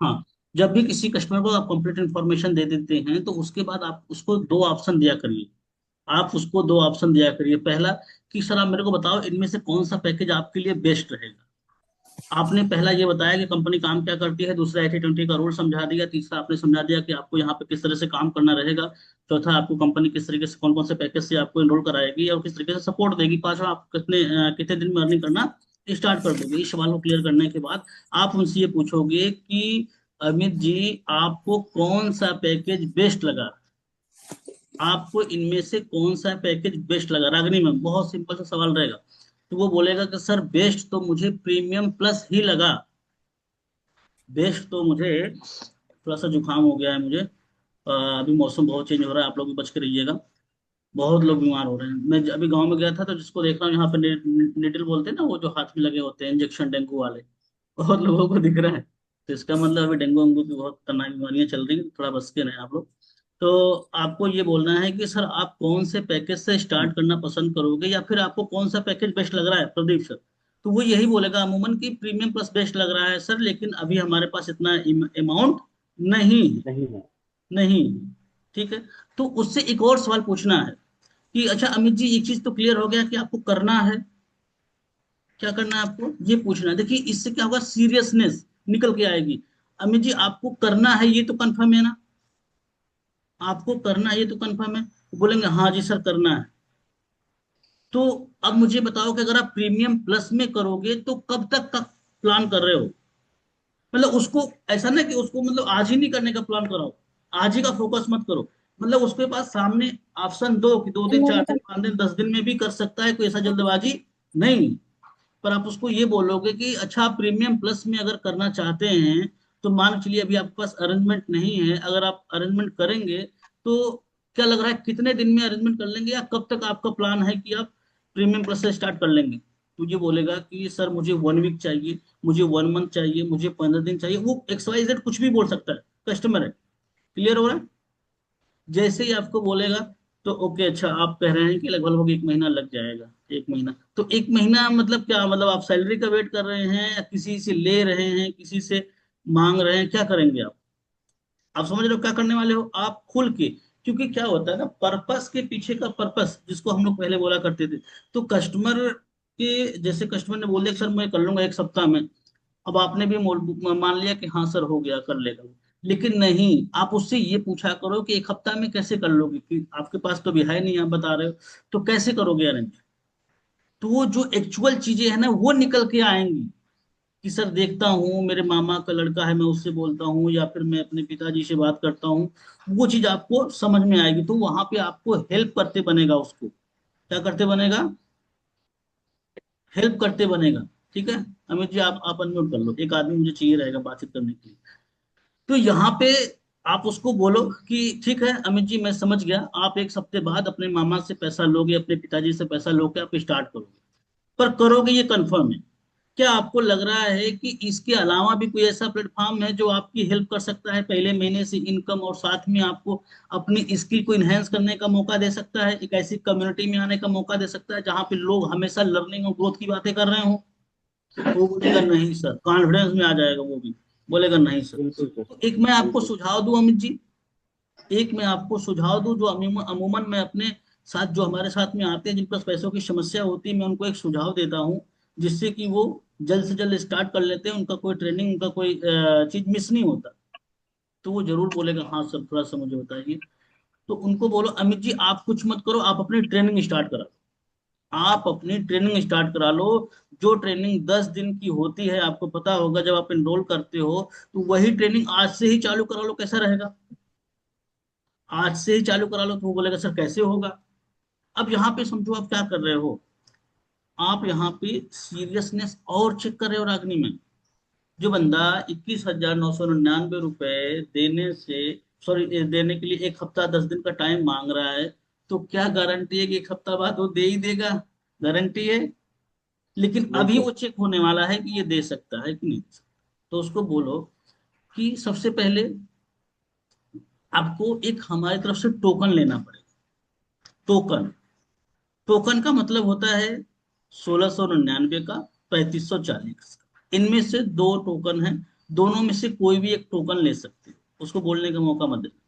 हाँ, जब भी किसी कस्टमर को आप कंप्लीट इन्फॉर्मेशन दे देते हैं तो उसके बाद आप उसको दो ऑप्शन दिया करिए। आप उसको दो ऑप्शन दिया करिए। पहला, कि सर आप मेरे को बताओ इनमें से कौन सा पैकेज आपके लिए बेस्ट रहेगा। आपने पहला ये बताया कि कंपनी काम क्या करती है, दूसरा 80-20 का रूल समझा दिया, तीसरा आपने समझा दिया कि आपको यहाँ पे किस तरह से काम करना रहेगा, चौथा आपको कंपनी किस तरीके से कौन कौन से पैकेज से आपको एनरोल कराएगी और किस तरीके से सपोर्ट देगी, पांचवा आप कितने दिन में अर्निंग करना स्टार्ट कर दोगे। इस सवाल को क्लियर करने के बाद आप उनसे ये पूछोगे कि अमित जी, आपको कौन सा पैकेज बेस्ट लगा, आपको इनमें से कौन सा पैकेज बेस्ट लगा। रागनी में बहुत सिंपल सा सवाल रहेगा। तो वो बोलेगा कि सर बेस्ट तो मुझे प्रीमियम प्लस ही लगा। बेस्ट तो मुझे, थोड़ा सा जुकाम हो गया है मुझे, अभी मौसम बहुत चेंज हो रहा है, आप लोग भी बच के रहिएगा। बहुत लोग बीमार हो रहे हैं। मैं अभी गांव में गया था तो जिसको देख रहा हूँ यहाँ पे निडल बोलते हैं ना, वो जो हाथ में लगे होते हैं इंजेक्शन, डेंगू वाले, बहुत लोगों को दिख रहा है। तो इसका मतलब अभी डेंगू वेंगू की बहुत खतरनाक बीमारियां चल रही हैं, थोड़ा बच के रहें आप लोग। तो आपको ये बोलना है कि सर आप कौन से पैकेज से स्टार्ट करना पसंद करोगे, या फिर आपको कौन सा पैकेज बेस्ट लग रहा है प्रदीप सर। तो वो यही बोलेगा अमूमन कि प्रीमियम प्लस बेस्ट लग रहा है सर, लेकिन अभी हमारे पास इतना अमाउंट नहीं है। नहीं है। नहीं, ठीक है। तो उससे एक और सवाल पूछना है कि अच्छा अमित जी, एक चीज तो क्लियर हो गया कि आपको करना है, क्या करना है आपको ये पूछना है। देखिए इससे क्या होगा, सीरियसनेस निकल के आएगी। अमित जी आपको करना है ये तो कंफर्म है ना, आपको करना है ये तो कंफर्म है। तो बोलेंगे हाँ जी सर करना है। तो अब मुझे बताओ कि अगर आप प्रीमियम प्लस में करोगे तो कब तक का प्लान कर रहे हो। मतलब उसको ऐसा ना कि उसको मतलब आज ही नहीं करने का प्लान कराओ, आज ही का फोकस मत करो। मतलब उसके पास सामने ऑप्शन दो कि 2 दिन, 4 दिन, 5 दिन, 10 दिन में भी कर सकता है, कोई ऐसा जल्दबाजी नहीं। पर आप उसको ये बोलोगे कि अच्छा आप प्रीमियम प्लस में अगर करना चाहते हैं तो मान के चलिए अभी आपके पास अरेंजमेंट नहीं है, अगर आप अरेंजमेंट करेंगे तो क्या लग रहा है कितने दिन में अरेंजमेंट कर लेंगे, या कब तक आपका प्लान है कि आप प्रीमियम प्लस से स्टार्ट कर लेंगे। तो ये बोलेगा कि सर मुझे 1 वीक चाहिए, मुझे 1 मंथ चाहिए, मुझे 15 दिन चाहिए, वो XYZ कुछ भी बोल सकता है, कस्टमर है। क्लियर हो रहा है। जैसे ही आपको बोलेगा तो ओके, अच्छा आप कह रहे हैं कि लगभग लगभग 1 महीना लग जाएगा। 1 महीना, तो 1 महीना मतलब क्या, मतलब आप सैलरी का वेट कर रहे हैं या किसी से ले रहे हैं, किसी से मांग रहे हैं, क्या करेंगे आप समझ रहे हो क्या करने वाले हो आप खुल के। क्योंकि क्या होता है ना, पर्पस के पीछे का पर्पस जिसको हम लोग पहले बोला करते थे, तो कस्टमर के जैसे कस्टमर ने बोल दिया सर मैं कर लूंगा 1 सप्ताह में, अब आपने भी मान लिया कि हाँ सर हो गया कर लेगा वो। लेकिन नहीं, आप उससे ये पूछा करो कि 1 हफ्ता में कैसे कर लोगे, कि आपके पास तो अभी है नहीं, आप बता रहे हो, तो कैसे करोगे अरेंज। तो वो जो एक्चुअल चीजें है ना वो निकल के आएंगी, कि सर देखता हूँ मेरे मामा का लड़का है, मैं उससे बोलता हूँ, या फिर मैं अपने पिताजी से बात करता हूँ। वो चीज आपको समझ में आएगी, तो वहां पे आपको हेल्प करते बनेगा उसको। क्या करते बनेगा, हेल्प करते बनेगा। ठीक है। अमित जी आप अनम्यूट कर लो, एक आदमी मुझे चाहिए रहेगा बातचीत करने के लिए। तो यहाँ पे आप उसको बोलो कि ठीक है अमित जी मैं समझ गया, आप 1 हफ्ते बाद अपने मामा से पैसा लोगे, अपने पिताजी से पैसा लोगे, आप स्टार्ट करोगे। पर करोगे ये कंफर्म है। क्या आपको लग रहा है कि इसके अलावा भी कोई ऐसा प्लेटफॉर्म है जो आपकी हेल्प कर सकता है पहले महीने से इनकम, और साथ में आपको अपनी स्किल को इनहेंस करने का मौका दे सकता है, एक ऐसी कम्युनिटी में आने का मौका दे सकता है जहां पे लोग हमेशा लर्निंग और ग्रोथ की बातें कर रहे हो। वो बोलेगा नहीं सर, कॉन्फिडेंस में आ जाएगा वो भी, बोलेगा नहीं सर। बिल्कुल सर। तो एक मैं आपको बिल्कुल। सुझाव दूं अमित जी, एक मैं आपको सुझाव दूं जो अमूमन अमूमन मैं अपने साथ जो हमारे साथ में आते हैं जिनके पास पैसों की समस्या होती है, मैं उनको एक सुझाव देता हूँ जिससे कि वो जल्द से जल्द स्टार्ट कर लेते हैं, उनका कोई ट्रेनिंग, उनका कोई चीज मिस नहीं होता। तो वो जरूर बोलेगा हाँ सर थोड़ा सा मुझे बताइए। तो उनको बोलो अमित जी आप कुछ मत करो, आप अपनी ट्रेनिंग स्टार्ट करा, आप अपनी ट्रेनिंग स्टार्ट करा लो। जो ट्रेनिंग 10 दिन की होती है, आपको पता होगा जब आप एनरोल करते हो, तो वही ट्रेनिंग आज से ही चालू करा लो, कैसा रहेगा। आज से ही चालू करा लो, तो वो बोलेगा सर कैसे होगा। अब यहाँ पे समझो आप क्या कर रहे हो, आप यहाँ पे सीरियसनेस और चेक कर रहे हो रागनी में। जो बंदा 21,999 रुपए देने से, सॉरी देने के लिए 1 हफ्ता 10 दिन का टाइम मांग रहा है, तो क्या गारंटी है कि 1 हफ्ता बाद वो दे ही देगा, गारंटी है। लेकिन अभी बिल्कुल। वो चेक होने वाला है कि ये दे सकता है कि नहीं दे सकता। तो उसको बोलो कि सबसे पहले आपको एक हमारी तरफ से टोकन लेना पड़ेगा। टोकन, टोकन का मतलब होता है 1699 का, 3540 का। इनमें से दो टोकन है, दोनों में से कोई भी एक टोकन ले सकते हो, उसको बोलने का मौका मत देना।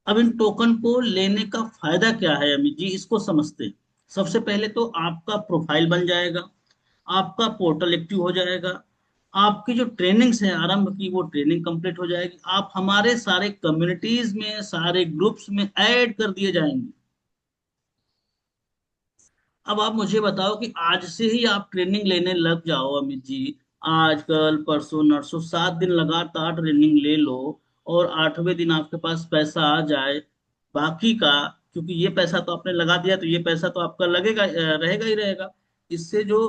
अब इन टोकन को लेने का फायदा क्या है अमित जी, इसको समझते हैं। सबसे पहले तो आपका प्रोफाइल बन जाएगा, आपका पोर्टल एक्टिव हो जाएगा, आपकी जो ट्रेनिंग्स है आरंभ की वो ट्रेनिंग कंप्लीट हो जाएगी, आप हमारे सारे कम्युनिटीज में, सारे ग्रुप्स में ऐड कर दिए जाएंगे। अब आप मुझे बताओ कि आज से ही आप ट्रेनिंग लेने लग जाओ अमित जी, आज कल परसों नरसों 7 दिन लगातार ट्रेनिंग ले लो, और 8वें दिन आपके पास पैसा आ जाए बाकी का, क्योंकि ये पैसा तो आपने लगा दिया तो ये पैसा तो आपका लगेगा, रहेगा ही रहेगा। इससे जो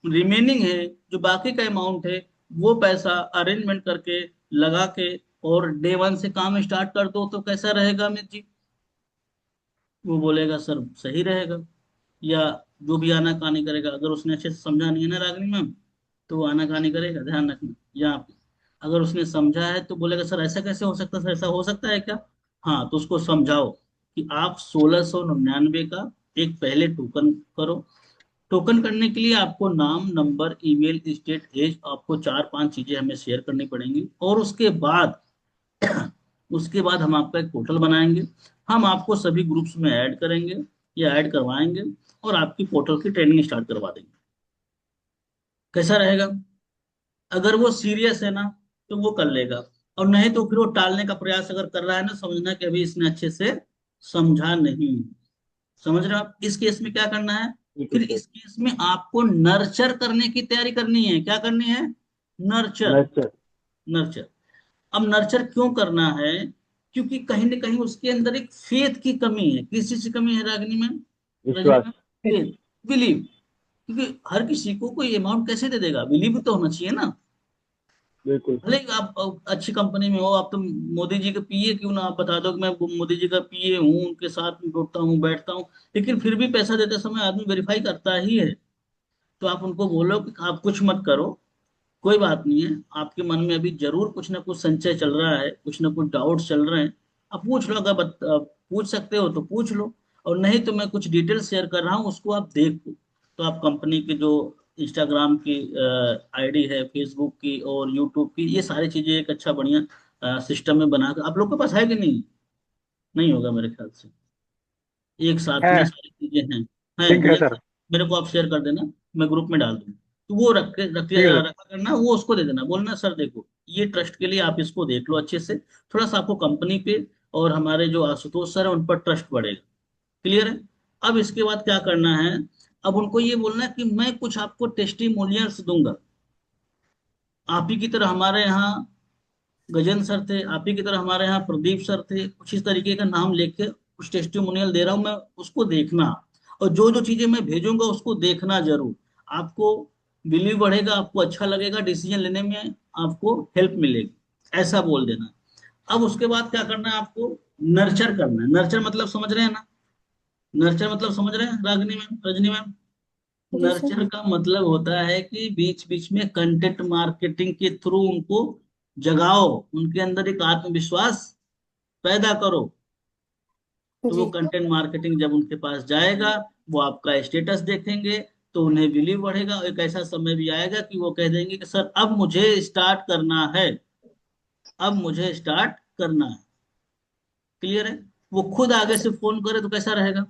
रिमेनिंग है, जो बाकी का अमाउंट है, वो पैसा अरेंजमेंट करके लगा के और डे वन से काम स्टार्ट कर दो, तो कैसा रहेगा अमित जी? वो बोलेगा सर सही रहेगा। या जो भी आनाकानी करेगा, अगर उसने अच्छे से समझा नहीं है ना रागिनी मैम, तो वो आनाकानी करेगा, ध्यान रखना यहाँ पे। अगर उसने समझा है तो बोलेगा सर ऐसा कैसे हो सकता है, सर ऐसा हो सकता है क्या? हाँ, तो उसको समझाओ कि आप 1699 का एक पहले टोकन करो। टोकन करने के लिए आपको नाम, नंबर, ईमेल, स्टेट, एज, आपको 4-5 चीजें हमें शेयर करनी पड़ेंगी, और उसके बाद उसके बाद हम आपका एक पोर्टल बनाएंगे, हम आपको सभी ग्रुप्स में ऐड करेंगे या ऐड करवाएंगे, और आपकी पोर्टल की ट्रेनिंग स्टार्ट करवा देंगे। कैसा रहेगा? अगर वो सीरियस है ना तो वो कर लेगा, और नहीं तो फिर वो टालने का प्रयास अगर कर रहा है ना, समझना कि अभी इसने अच्छे से समझा नहीं। समझ रहे हो आप? इस केस में क्या करना है? बिल्कुल फिर सर। इस केस में आपको नर्चर करने की तैयारी करनी है। क्या करनी है? नर्चर। नर्चर। नर्चर। अब नर्चर क्यों करना है? क्योंकि कहीं ना कहीं उसके अंदर एक फेथ की कमी है। किस चीज की कमी है रागिनी मैम, रजनी विश्वास। मैम? Faith, believe. क्योंकि हर किसी को कोई अमाउंट कैसे दे देगा, बिलीव तो होना चाहिए ना। बिल्कुल। भले ही आप अच्छी कंपनी में हो, आप तो मोदी जी के पीए क्यों ना, आप बता दो कि मैं मोदी जी का पीए हूँ, उनके साथ में उठता हूँ बैठता हूँ, लेकिन फिर भी पैसा देते समय आदमी वेरीफाई करता ही है। तो आप उनको बोलो कि आप कुछ मत करो, कोई बात नहीं है, आपके मन में अभी जरूर कुछ ना कुछ संचय चल रहा है, कुछ ना कुछ डाउट्स चल रहे हैं, आप पूछ लो। अगर पूछ सकते हो तो पूछ लो, और नहीं तो मैं कुछ डिटेल शेयर कर रहा हूँ, उसको आप देख लो। तो आप कंपनी के जो इंस्टाग्राम की आईडी है, फेसबुक की और यूट्यूब की, ये सारी चीजें एक अच्छा बढ़िया सिस्टम में बनाकर, आप लोग के पास है कि नहीं? नहीं होगा मेरे ख्याल से। एक साथ में है। सारी चीजें हैं। है लिंक तो है एक सर। साथ मेरे को आप शेयर कर देना, मैं ग्रुप में डाल दूँ। तो वो ठीक है सर। रखा करना, वो उसको दे देना, बोलना सर देखो ये ट्रस्ट के लिए आप इसको देख लो अच्छे से, थोड़ा सा आपको कंपनी पे और हमारे जो आशुतोष सर है उन पर ट्रस्ट बढ़ेगा। क्लियर है? अब इसके बाद क्या करना है? अब उनको ये बोलना है कि मैं कुछ आपको टेस्टिमोनियल्स दूंगा। आप ही की तरह हमारे यहाँ गजेंद्र सर थे, आप ही की तरह हमारे यहाँ प्रदीप सर थे, कुछ इस तरीके का नाम लेके कुछ टेस्टिमोनियल दे रहा हूं मैं, उसको देखना। और जो जो चीजें मैं भेजूंगा उसको देखना जरूर। आपको बिलीव बढ़ेगा, आपको अच्छा लगेगा, डिसीजन लेने में आपको हेल्प मिलेगी, ऐसा बोल देना। अब उसके बाद क्या करना है आपको? नर्चर करना है। नर्चर मतलब समझ रहे हैं ना? नर्चर मतलब समझ रहे हैं रागिनी मैम, रजनी मैम? जी सर। नर्चर का मतलब होता है कि बीच बीच में कंटेंट मार्केटिंग के थ्रू उनको जगाओ, उनके अंदर एक आत्मविश्वास पैदा करो। तो वो जी। कंटेंट मार्केटिंग जब उनके पास जाएगा, वो आपका स्टेटस देखेंगे, तो उन्हें बिलीव बढ़ेगा। एक ऐसा समय भी आएगा कि वो कह देंगे कि सर अब मुझे स्टार्ट करना है, अब मुझे स्टार्ट करना है। क्लियर है? वो खुद जी आगे सर। से फोन करे तो कैसा रहेगा?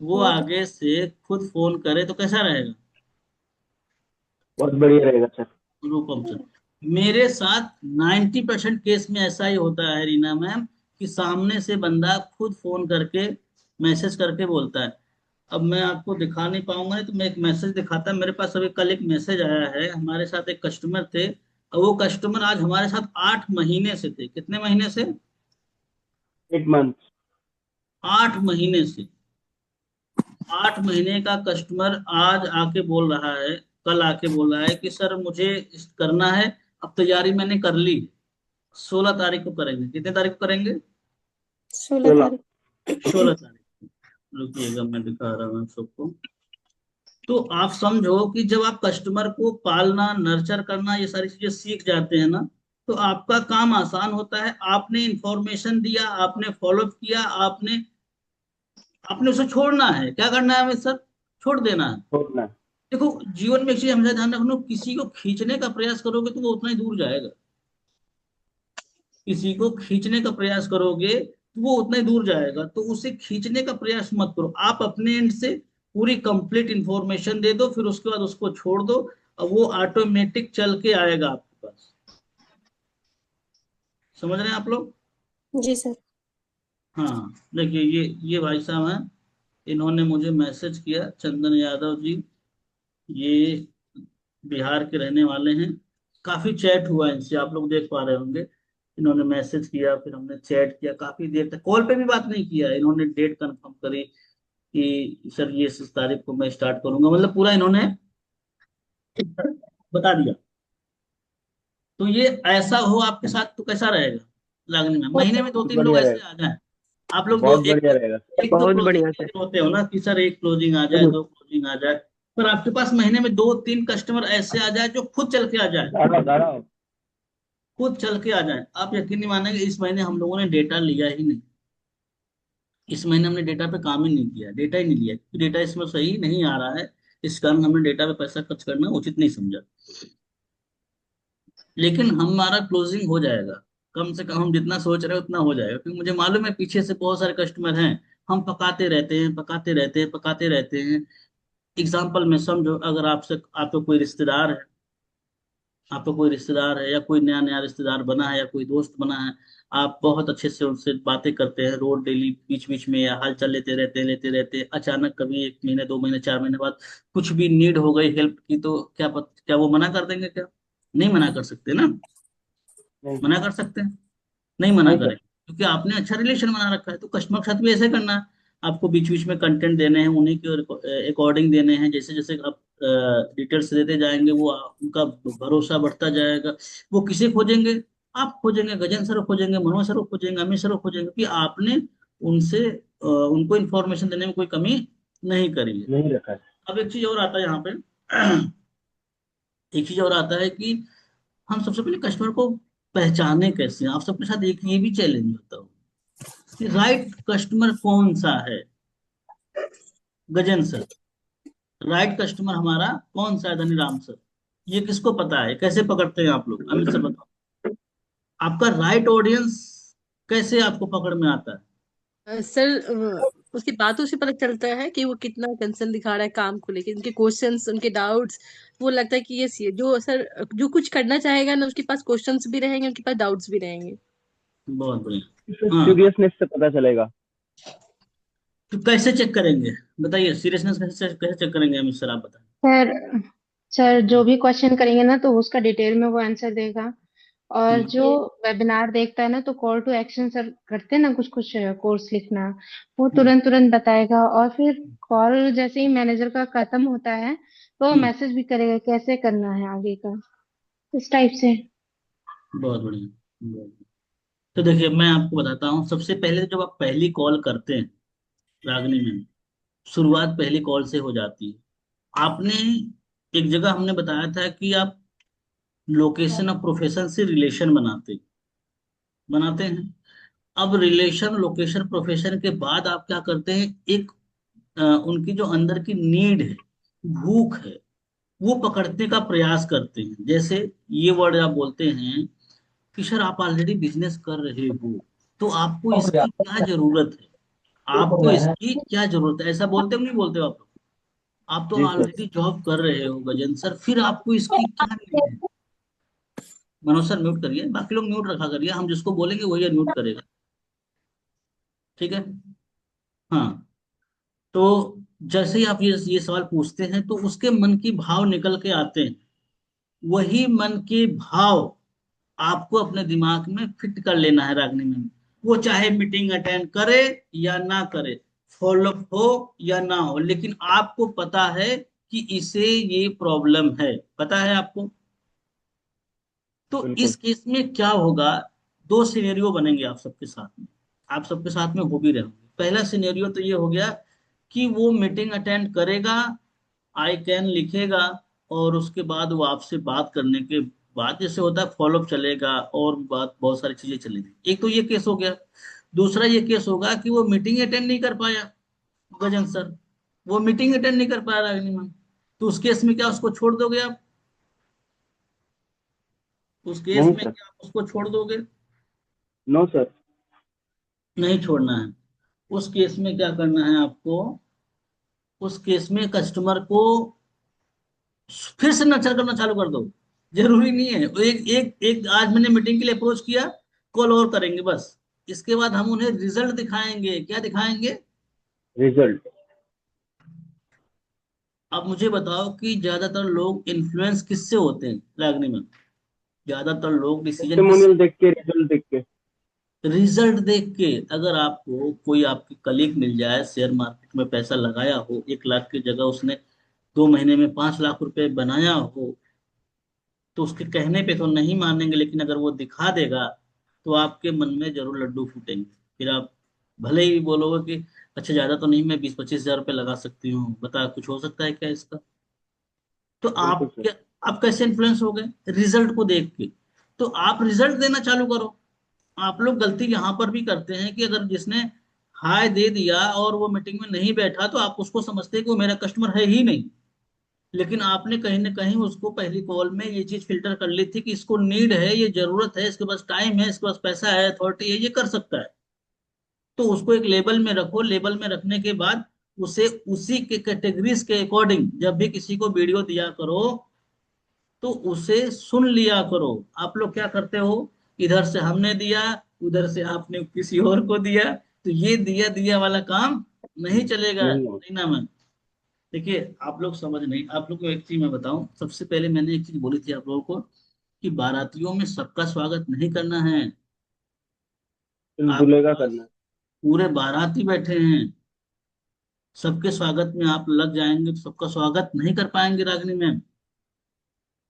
वो वो तो आगे से खुद फोन करे तो कैसा रहेगा? बहुत बढ़िया रहेगा सर। रूपम सर, मेरे साथ 90% केस में ऐसा ही होता है रीना मैम, कि सामने से बंदा खुद फोन करके मैसेज करके बोलता है। अब मैं आपको दिखा नहीं पाऊंगा, नहीं तो मैं एक मैसेज दिखाता। मेरे पास अभी कल एक मैसेज आया है, हमारे साथ एक कस्टमर थे, और वो कस्टमर आज हमारे साथ 8 महीने से थे। कितने महीने से? 8 मंथ। 8 महीने से। 8 महीने का कस्टमर आज आके बोल रहा है, कल आके बोल रहा है कि सर मुझे करना है, अब तैयारी मैंने कर ली, 16 तारीख को करेंगे। कितने तारीख को करेंगे? 16। 16 तारीख। 16 तारीख। रुकिएगा मैं दिखा रहा हूँ आप सबको। तो आप समझो कि जब आप कस्टमर को पालना, नर्चर करना, ये सारी चीजें सीख जाते हैं ना, तो आपका काम आसान होता है। आपने इंफॉर्मेशन दिया, आपने फॉलोअप किया, आपने आपने उसे छोड़ना है। क्या करना है हमें सर? छोड़ देना है। छोड़ना। देखो जीवन में एक चीज हमेशा ध्यान रखना, किसी को खींचने का प्रयास करोगे तो वो उतना ही दूर जाएगा। किसी को खींचने का प्रयास करोगे तो वो उतना ही दूर जाएगा, तो उसे खींचने का प्रयास मत करो। आप अपने एंड से पूरी कंप्लीट इंफॉर्मेशन दे दो, फिर उसके बाद उसको छोड़ दो, और वो ऑटोमेटिक चल के आएगा आपके पास। समझ रहे हैं आप लोग? जी सर। हाँ, देखिए ये भाई साहब हैं, इन्होंने मुझे मैसेज किया, चंदन यादव जी। ये बिहार के रहने वाले हैं। काफी चैट हुआ इनसे, आप लोग देख पा रहे होंगे। इन्होंने मैसेज किया, फिर हमने चैट किया, काफी देर तक कॉल पे भी बात नहीं किया। इन्होंने डेट कंफर्म करी कि सर ये इस तारीख को मैं स्टार्ट करूंगा, मतलब पूरा इन्होंने बता दिया। तो ये ऐसा हो आपके साथ तो कैसा रहेगा? लगने में महीने में दो बहुत तीन लोग बढ़िया ऐसे रहेगा। आ जाएं। आप लोग तो बहुत बढ़िया रहेगा। एक दो बहुत क्लोजिंग बढ़िया के सर। लिए होते हो ना कि सर एक क्लोजिंग आ जाए, दो क्लोजिंग आ जाए। पर आपके पास महीने में दो तीन कस्टमर ऐसे आ जाए जो खुद चल के आ जाए, दाঁড়াও दाঁড়াও। खुद चल के आ जाए। आप यकीन नहीं मानेंगे, इस महीने हम लोगों ने डेटा लिया ही नहीं। इस महीने हमने डेटा पे काम ही नहीं किया, डेटा ही नहीं लिया, क्योंकि डेटा इसमें सही नहीं आ रहा है। इस कारण हमने डेटा पे पैसा खर्च करना उचित नहीं समझा। लेकिन हमारा क्लोजिंग हो जाएगा, कम से कम हम जितना सोच रहे हैं उतना हो जाएगा, क्योंकि मुझे मालूम है पीछे से बहुत सारे कस्टमर हैं। हम पकाते रहते हैं, पकाते रहते हैं, पकाते रहते हैं। एग्जाम्पल में समझो, अगर आपसे आपका कोई रिश्तेदार है, आपका कोई रिश्तेदार है या कोई नया नया रिश्तेदार बना है या कोई दोस्त बना है, आप बहुत अच्छे से उनसे बातें करते हैं रोज डेली, बीच बीच में या हाल चाल लेते रहते हैं। अचानक कभी 1 महीने 2 महीने 4 महीने बाद कुछ भी नीड हो गई हेल्प की, तो क्या वो मना कर देंगे क्या? नहीं मना कर सकते ना। नहीं मना कर सकते हैं? नहीं मना नहीं करें, सर। क्योंकि आपने अच्छा रिलेशन बना रखा है। तो कस्टमर के साथ भी ऐसे करना है। आपको बीच बीच में कंटेंट देने हैं, उन्हीं के अकॉर्डिंग देने हैं। जैसे जैसे आप डिटेल्स देते जाएंगे, वो उनका भरोसा बढ़ता जाएगा। वो किसे खोजेंगे? आप खोजेंगे, गजेंद्र सर को खोजेंगे, मनोज सर को खोजेंगे, अमित सर को खोजेंगे, क्योंकि आपने उनसे उनको इन्फॉर्मेशन देने में कोई कमी नहीं करी है। नहीं रखा है। अब एक चीज और आता है यहाँ पे। एक चीज और आता है कि हम सबसे पहले कस्टमर को पहचाने कैसे। आप सबके साथ एक ये भी चैलेंज होता हो कि राइट कस्टमर कौन सा है। गजेंद्र सर, राइट कस्टमर हमारा कौन सा है? धनीराम सर, ये किसको पता है? कैसे पकड़ते हैं आप लोग? अमित सर बताओ, आपका राइट ऑडियंस कैसे आपको पकड़ में आता है? सर उसकी बातों से पता चलता है कि वो कितना कंसर्न दिखा रहा है काम को लेके, उनके क्वेश्चंस, उनके डाउट्स। वो लगता है कि ये जो सर जो कुछ करना चाहेगा ना, उसके पास क्वेश्चंस भी रहेंगे, उनके पास डाउट्स भी रहेंगे। बहुत बढ़िया। हाँ, सीरियसनेस से पता चलेगा। तो कैसे चेक करेंगे? बताइए, सीरियसनेस कैसे कैसे चेक करेंगे अमित सर, आप बताएं। सर सर जो भी क्वेश्चन करेंगे ना तो उसका डिटेल में वो आंसर देगा। और हम्म, जो वेबिनार देखता है ना तो कॉल टू एक्शन सर करते हैं ना, कुछ कुछ कोर्स लिखना, वो हम्म, तुरंत तुरंत बताएगा। और फिर कॉल जैसे ही मैनेजर का खत्म होता है तो वो हम्म, मैसेज भी करेगा कैसे करना है आगे का, इस टाइप से। बहुत बढ़िया, बहुत बढ़िया। तो देखिए, मैं आपको बताता हूँ। सबसे पहले जब आप पहली कॉल करते हैं रागनी में, शुरुआत पहली कॉल से हो जाती है। आपने एक जगह हमने बताया था कि आप लोकेशन और प्रोफेशन से रिलेशन बनाते हैं। अब रिलेशन, लोकेशन, प्रोफेशन के बाद आप क्या करते हैं? एक उनकी जो अंदर की नीड है, भूख है, वो पकड़ने का प्रयास करते हैं। जैसे ये वर्ड आप बोलते हैं कि सर आप ऑलरेडी बिजनेस कर रहे हो, तो आपको इसकी क्या जरूरत है? आपको इसकी क्या जरूरत है? ऐसा बोलते हो नहीं बोलते हो आप लोग? आप तो जी सर। ऑलरेडी जॉब कर रहे हो गजेंद्र सर, फिर आपको इसकी क्या नीड है? मनोज सर म्यूट करिए, बाकी लोग म्यूट रखा करिए, हम जिसको बोलेंगे वही म्यूट करेगा। ठीक है? हाँ। तो जैसे ही आप ये सवाल पूछते हैं, तो उसके मन की भाव निकल के आते हैं। वही मन के भाव आपको अपने दिमाग में फिट कर लेना है रागनी में। वो चाहे मीटिंग अटेंड करे या ना करे, फॉलोअप हो या ना हो, लेकिन आपको पता है कि इसे ये प्रॉब्लम है, पता है आपको। तो इस बिल्कुल। केस में क्या होगा? दो सिनेरियो बनेंगे आप सबके साथ में, आप सबके साथ में हो भी रहे होंगे। पहला सिनेरियो तो ये हो गया कि वो मीटिंग अटेंड करेगा, आई कैन लिखेगा, और उसके बाद वो आपसे बात करने के बाद जैसे होता है फॉलोअप चलेगा, और बात बहुत सारी चीजें चलेंगी। एक तो ये केस हो गया। दूसरा ये केस होगा कि वो मीटिंग अटेंड नहीं कर पाया गजन सर, वो मीटिंग अटेंड नहीं कर पाया रागिनी मैम। तो उस केस में क्या उसको छोड़ दोगे आप? उस केस नहीं में सर। क्या आप उसको छोड़ दोगे? No sir. नहीं छोड़ना है। उस केस में क्या करना है आपको, उस केस में कस्टमर को फिर से नर्चर करना चालू कर दो। जरूरी नहीं है वो एक एक एक आज मैंने मीटिंग के लिए अप्रोच किया, कॉल और करेंगे बस। इसके बाद हम उन्हें रिजल्ट दिखाएंगे। क्या दिखाएंगे? रिजल्ट। अब मुझे बताओ कि ज्यादातर लोग इन्फ्लुएंस किससे होते हैं रागनी में? ज्यादातर लोग डिसीजन किस टेस्टिमोनियल देख के, रिजल्ट देख के। रिजल्ट देख के। अगर आपको कोई आपकी कलीग मिल जाए, शेयर मार्केट में पैसा लगाया हो, 1 लाख की जगह उसने 2 महीने में 5 लाख रुपए बनाया हो, तो उसके कहने पे तो नहीं मानेंगे, लेकिन अगर वो दिखा देगा तो आपके मन में जरूर लड्डू फूटेंगे। फिर आप भले ही बोलोगे कि अच्छा ज्यादा तो नहीं, मैं 20-25 हजार रुपये लगा सकती हूँ, बता कुछ हो सकता है क्या इसका? तो बिल्कुल आप सर। क्या, आप कैसे इन्फ्लुएंस हो गए? रिजल्ट को देख के। तो आप रिजल्ट देना चालू करो। आप लोग गलती यहाँ पर भी करते हैं कि अगर जिसने हाय दे दिया और वो मीटिंग में नहीं बैठा, तो आप उसको समझते हैं कि वो मेरा कस्टमर है ही नहीं। लेकिन आपने कहीं ना कहीं उसको पहली कॉल में ये चीज फिल्टर कर ली थी कि इसको नीड है, ये जरूरत है, इसके पास टाइम है, इसके पास पैसा है, अथॉरिटी है, ये कर सकता है। तो उसको एक लेवल में रखो। लेवल में रखने के बाद उसे उसी के कैटेगरीज के अकॉर्डिंग जब भी किसी को वीडियो दिया करो, तो उसे सुन लिया करो। आप लोग क्या करते हो, इधर से हमने दिया, उधर से आपने किसी और को दिया, तो ये दिया दिया वाला काम नहीं चलेगा। नहीं हो। नहीं ना मैम। देखिए आप लोग समझ नहीं, आप लोग को एक चीज मैं बताऊं, सबसे पहले मैंने एक चीज बोली थी आप लोगों को कि बारातियों में सबका स्वागत नहीं करना है। आपके दूल्हे का पास करना है। पूरे बाराती बैठे हैं, सबके स्वागत में आप लग जाएंगे तो सबका स्वागत नहीं कर पाएंगे रागिनी मैम।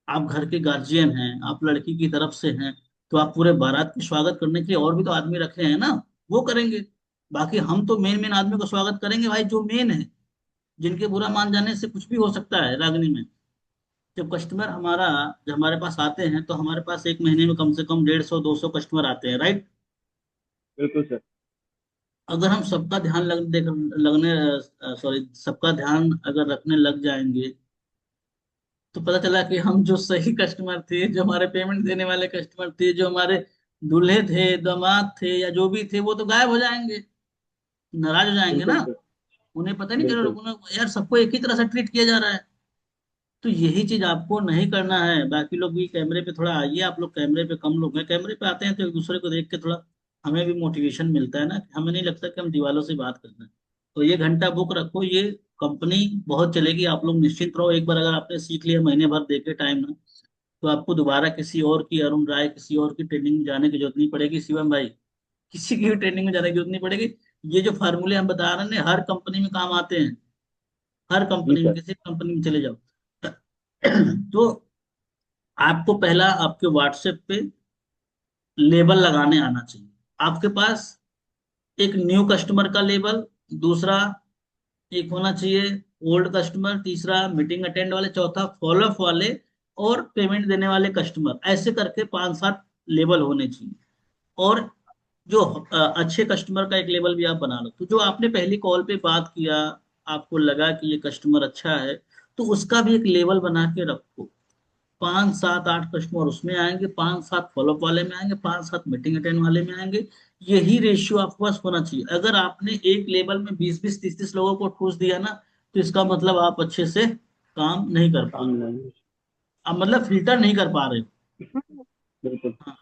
आप घर के गार्जियन हैं, आप लड़की की तरफ से हैं, तो आप पूरे बारात के स्वागत करने के लिए और भी तो आदमी रखे हैं ना, वो करेंगे। बाकी हम तो मेन मेन आदमी को स्वागत करेंगे भाई, जो मेन है, जिनके बुरा मान जाने से कुछ भी हो सकता है रागिनी में। जब कस्टमर हमारा जब हमारे पास आते हैं, तो हमारे पास एक महीने में कम से कम 150-200 कस्टमर आते हैं, राइट? बिल्कुल सर। अगर हम सबका ध्यान लगने सॉरी, सबका ध्यान अगर रखने लग जाएंगे, तो पता चला कि हम जो सही कस्टमर थे, जो हमारे पेमेंट देने वाले कस्टमर थे, जो हमारे दूल्हे थे, दामाद थे, या जो भी थे, वो तो गायब हो जाएंगे, नाराज हो जाएंगे ना। बिल्कुल सर। उन्हें पता नहीं चल बिल्कुल। रहा यार, सबको एक ही तरह से ट्रीट किया जा रहा है। तो यही चीज आपको नहीं करना है। बाकी लोग भी कैमरे पे थोड़ा आइए, आप लोग कैमरे पे कम लोग हैं, कैमरे पे आते हैं तो एक दूसरे को देख के थोड़ा हमें भी मोटिवेशन मिलता है ना। हमें नहीं लगता कि हम दीवालों से बात करते हैं। तो ये घंटा बुक रखो, ये कंपनी बहुत चलेगी, आप लोग निश्चिंत रहो। एक बार अगर आपने सीख लिया, महीने भर देके टाइम ना, तो आपको दोबारा किसी और की, अरुण राय किसी और की ट्रेनिंग में जाने की जरूरत नहीं पड़ेगी, शिवम भाई किसी की भी ट्रेनिंग में जाने की जरूरत नहीं पड़ेगी। ये जो फार्मूले हम बता रहे हैं हर कंपनी में काम आते हैं। हर जी कंपनी में, सर। किसी कंपनी में चले जाओ। तो आपको पहला आपके व्हाट्सएप पे लेबल लगाने आना चाहिए। आपके पास एक न्यू कस्टमर का लेबल, दूसरा एक होना चाहिए ओल्ड कस्टमर, तीसरा मीटिंग अटेंड वाले, चौथा फॉलोअप वाले, और पेमेंट देने वाले कस्टमर। ऐसे करके 5-7 लेबल होने चाहिए। और जो अच्छे कस्टमर का एक लेवल भी आप बना लो। तो जो आपने पहली कॉल पे बात किया, आपको लगा कि ये कस्टमर अच्छा है, तो उसका भी एक लेवल बना के रखो। 5-7-8 कस्टमर उसमें आएंगे, 5-7 फॉलोअप वाले में आएंगे, 5-7 मीटिंग अटेंड वाले में आएंगे। यही रेशियो आपके पास होना चाहिए। अगर आपने एक लेवल में 20-20, 30-30 लोगों को ठूस दिया ना, तो इसका मतलब आप अच्छे से काम नहीं कर पा काम रहे हो। नहीं। आप मतलब फिल्टर नहीं कर पा रहे हो। बिल्कुल। हाँ,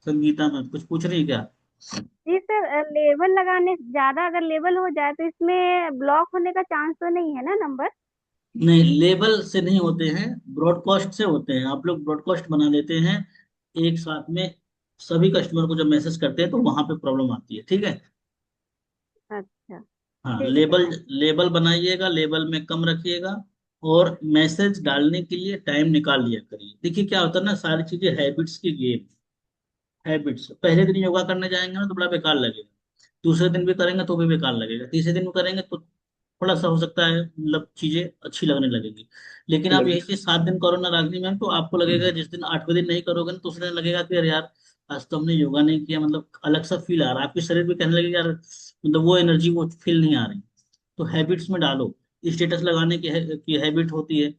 संगीता में कुछ पूछ रही है क्या? जी सर, लेबल लगाने ज्यादा अगर लेबल हो जाए तो इसमें ब्लॉक होने का चांस तो नहीं है ना नंबर? नहीं, लेबल से नहीं होते हैं, ब्रॉडकास्ट से होते हैं। आप लोग ब्रॉडकास्ट बना देते हैं एक साथ में, सभी कस्टमर को जब मैसेज करते हैं तो वहां पे प्रॉब्लम आती है, ठीक है? अच्छा। हाँ, ठीक है सर, लेबल थैंक। लेबल बनाइएगा, लेबल में कम रखिएगा, और मैसेज डालने के लिए टाइम निकाल लिया करिए। देखिए क्या होता है ना, सारी चीजें हैबिट्स की गेम। हैबिट्स, पहले दिन योगा करने जाएंगे ना तो बड़ा बेकार लगेगा, दूसरे दिन भी करेंगे तो भी बेकार लगेगा, तीसरे दिन भी करेंगे तो थोड़ा सा हो सकता है, मतलब चीजें अच्छी लगने लगेंगी। लेकिन आप लगे। यही चीज 7 दिन करो ना रागनी मैम, तो आपको लगेगा, जिस दिन 8वें दिन नहीं करोगे ना, तो उस दिन लगेगा कि अरे यार, आज तो हमने योगा नहीं किया, मतलब अलग सा फील आ रहा है, आपके शरीर भी कहने लगेगा यार, मतलब वो एनर्जी, वो फील नहीं आ रही। तो हैबिट्स में डालो। स्टेटस लगाने की हैबिट होती है।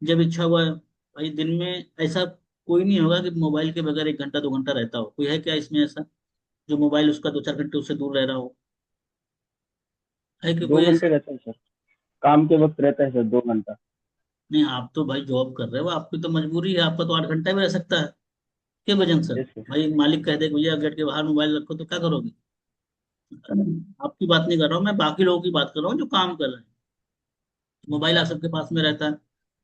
जब इच्छा हुआ, भाई दिन में ऐसा कोई नहीं होगा कि मोबाइल के बगैर 1 घंटा 2 घंटा रहता हो, कोई है क्या इसमें ऐसा? जो मोबाइल उसका 2-4 घंटे उससे दूर रह रहा हो, है कि दो कोई घंटे ऐसा? रहता है सर, काम के वक्त रहता है सर 2 घंटा। नहीं, आप तो भाई जॉब कर रहे हो, आपकी तो मजबूरी है, आपका तो 8 घंटा भी रह सकता है। क्या वजह सर? Yes sir. भाई मालिक कह दे कि भैया गेट के बाहर मोबाइल रखो, तो क्या करोगे? आपकी बात नहीं कर रहा हूँ मैं, बाकी लोगों की बात कर रहा हूँ जो काम कर रहे हैं। मोबाइल आप सबके पास में रहता है,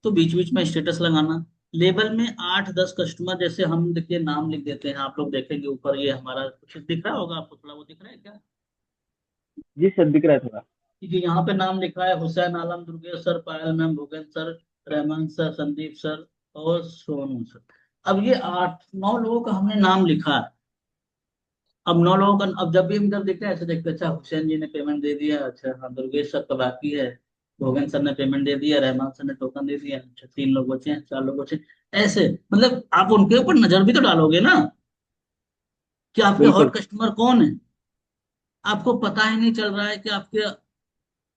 तो बीच बीच में स्टेटस लगाना। लेबल में 8-10 कस्टमर, जैसे हम देखिए नाम लिख देते हैं, आप लोग देखेंगे ऊपर ये हमारा कुछ दिख रहा होगा आपको, थोड़ा वो दिख रहा है क्या? जी सर, दिख रहा है थोड़ा। कि यहाँ पे नाम लिखा है Hussain Alam, Durgesh sir, Payal ma'am, Bhupen sir, Rahman sir, Sandeep sir और सोनू सर। अब ये 8-9 लोगों का हमने नाम लिखा है। अब 9 लोगों का, अब जब भी हम जब देखते हैं ऐसे देखते हैं, अच्छा हुसैन जी ने पेमेंट दे दिया, अच्छा हाँ दुर्गेश सर का बाकी है, भोगन सर ने पेमेंट दे दिया, रहमान सर ने टोकन दे दिया, अच्छा 3 लोग बचे हैं, 4 लोग बचे हैं। ऐसे मतलब आप उनके ऊपर नजर भी तो डालोगे ना, कि आपके बिल्कुल। हॉट कस्टमर कौन है। आपको पता ही नहीं चल रहा है कि आपके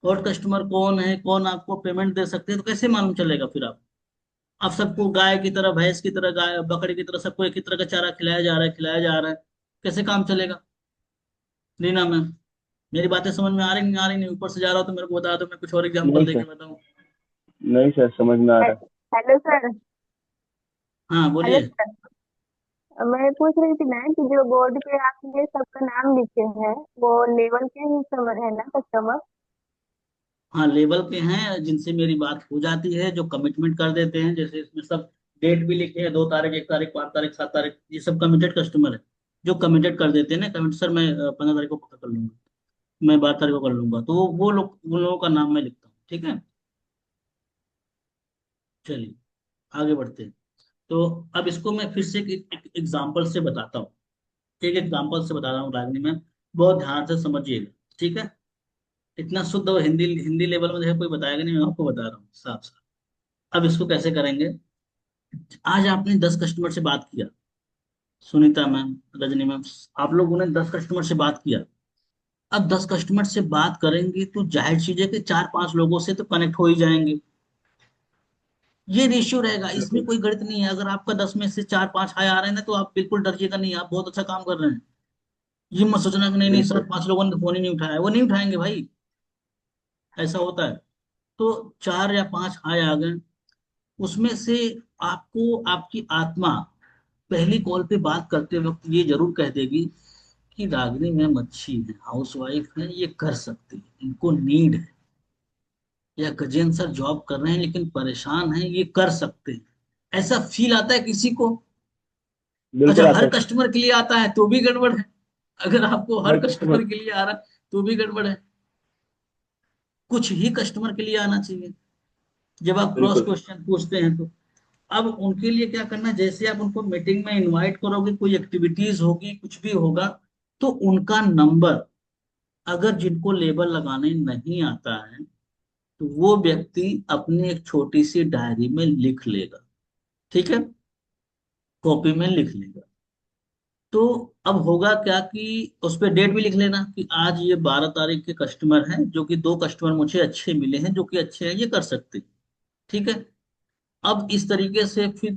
हॉट कस्टमर कौन है, कौन आपको पेमेंट दे सकते हैं, तो कैसे मालूम चलेगा फिर आप सबको गाय की तरह, भैंस की तरह, गाय बकरी की तरह सबको एक ही तरह का चारा खिलाया जा रहा है, खिलाया जा रहा है, कैसे काम चलेगा? रीना मैम, मेरी बातें समझ में आ रही नहीं, आ रही नहीं? ऊपर से जा रहा हो तो मेरे को बता दो, मैं कुछ और एग्जांपल नहीं दे सर, के बताऊं। नहीं सर, समझ में आ रहा है। Hello sir. हाँ हेलो बोलिए। सर, मैं पूछ रही थी ना कि जो बोर्ड पे आपने सबका नाम लिखे हैं वो लेवल के ही सब है ना कस्टमर? हाँ लेवल के हैं, जिनसे मेरी बात हो जाती है, जो कमिटमेंट कर देते हैं, जैसे इसमें सब डेट भी लिखे हैं, 2 तारीख, 1 तारीख, 5 तारीख, 7 तारीख, ये सब कमिटेड कस्टमर है। जो कमिटेड कर देते हैं ना, कमिट सर मैं 15 तारीख को पक्का कर लूंगा, मैं 12 तारीख को कर लूंगा, तो वो लोग, उन लोगों का नाम मैं लिखता हूँ, ठीक है? चलिए आगे बढ़ते हैं। तो अब इसको मैं फिर से एक एग्जाम्पल से बताता हूँ, एक एग्जाम्पल से बता रहा हूँ रागनी में, बहुत ध्यान से समझिएगा, ठीक है? इतना शुद्ध और हिंदी हिंदी लेवल में देखो कोई बताएगा नहीं, मैं आपको बता रहा हूँ साफ साफ। अब इसको कैसे करेंगे? आज आपने 10 कस्टमर से बात किया, सुनीता मैम, रजनी मैम, आप लोगों ने 10 कस्टमर से बात किया। अब 10 कस्टमर से बात करेंगे तो जाहिर चीज है कि 4-5 लोगों से तो कनेक्ट हो ही जाएंगे। ये रेशियो रहेगा, इसमें बिल्कुल। कोई गणित नहीं है। अगर आपका 10 में से 4-5 हाई आ रहे हैं ना, तो आप बिल्कुल डरिएगा नहीं, आप बहुत अच्छा काम कर रहे हैं। ये मत सोचना कि नहीं नहीं सर बिल्कुल। 5 लोगों ने तो फोन ही नहीं उठाया, वो नहीं उठाएंगे भाई, ऐसा होता है। तो 4 या 5 हाई आ गए, उसमें से आपको आपकी आत्मा पहली कॉल पे बात करते वक्त ये जरूर कह देगी कि रागिनी मैम अच्छी है, हाउस वाइफ है, ये कर सकती है, इनको नीड है। या गजेंद्र सर जॉब कर रहे हैं लेकिन परेशान हैं, ये कर सकते हैं। ऐसा फील आता है किसी को? अच्छा, बिल्कुल आता हर है सर। कस्टमर के लिए आता है तो भी गड़बड़ है। अगर आपको हर हर कस्टमर कस्टमर। के लिए आ रहा है तो भी गड़बड़ है। कुछ ही कस्टमर के लिए आना चाहिए जब आप क्रॉस बिल्कुल। क्वेश्चन पूछते हैं तो। अब उनके लिए क्या करना है, जैसे आप उनको मीटिंग में इनवाइट करोगे, कोई एक्टिविटीज होगी, कुछ भी होगा, तो उनका नंबर, अगर जिनको लेबल लगाने नहीं आता है, तो वो व्यक्ति अपनी एक छोटी सी डायरी में लिख लेगा, ठीक है? कॉपी में लिख लेगा। तो अब होगा क्या कि उस पर डेट भी लिख लेना कि आज ये 12 तारीख के कस्टमर हैं, जो कि 2 कस्टमर मुझे अच्छे मिले हैं, जो कि अच्छे हैं, ये कर सकते हैं, ठीक है? अब इस तरीके से फिर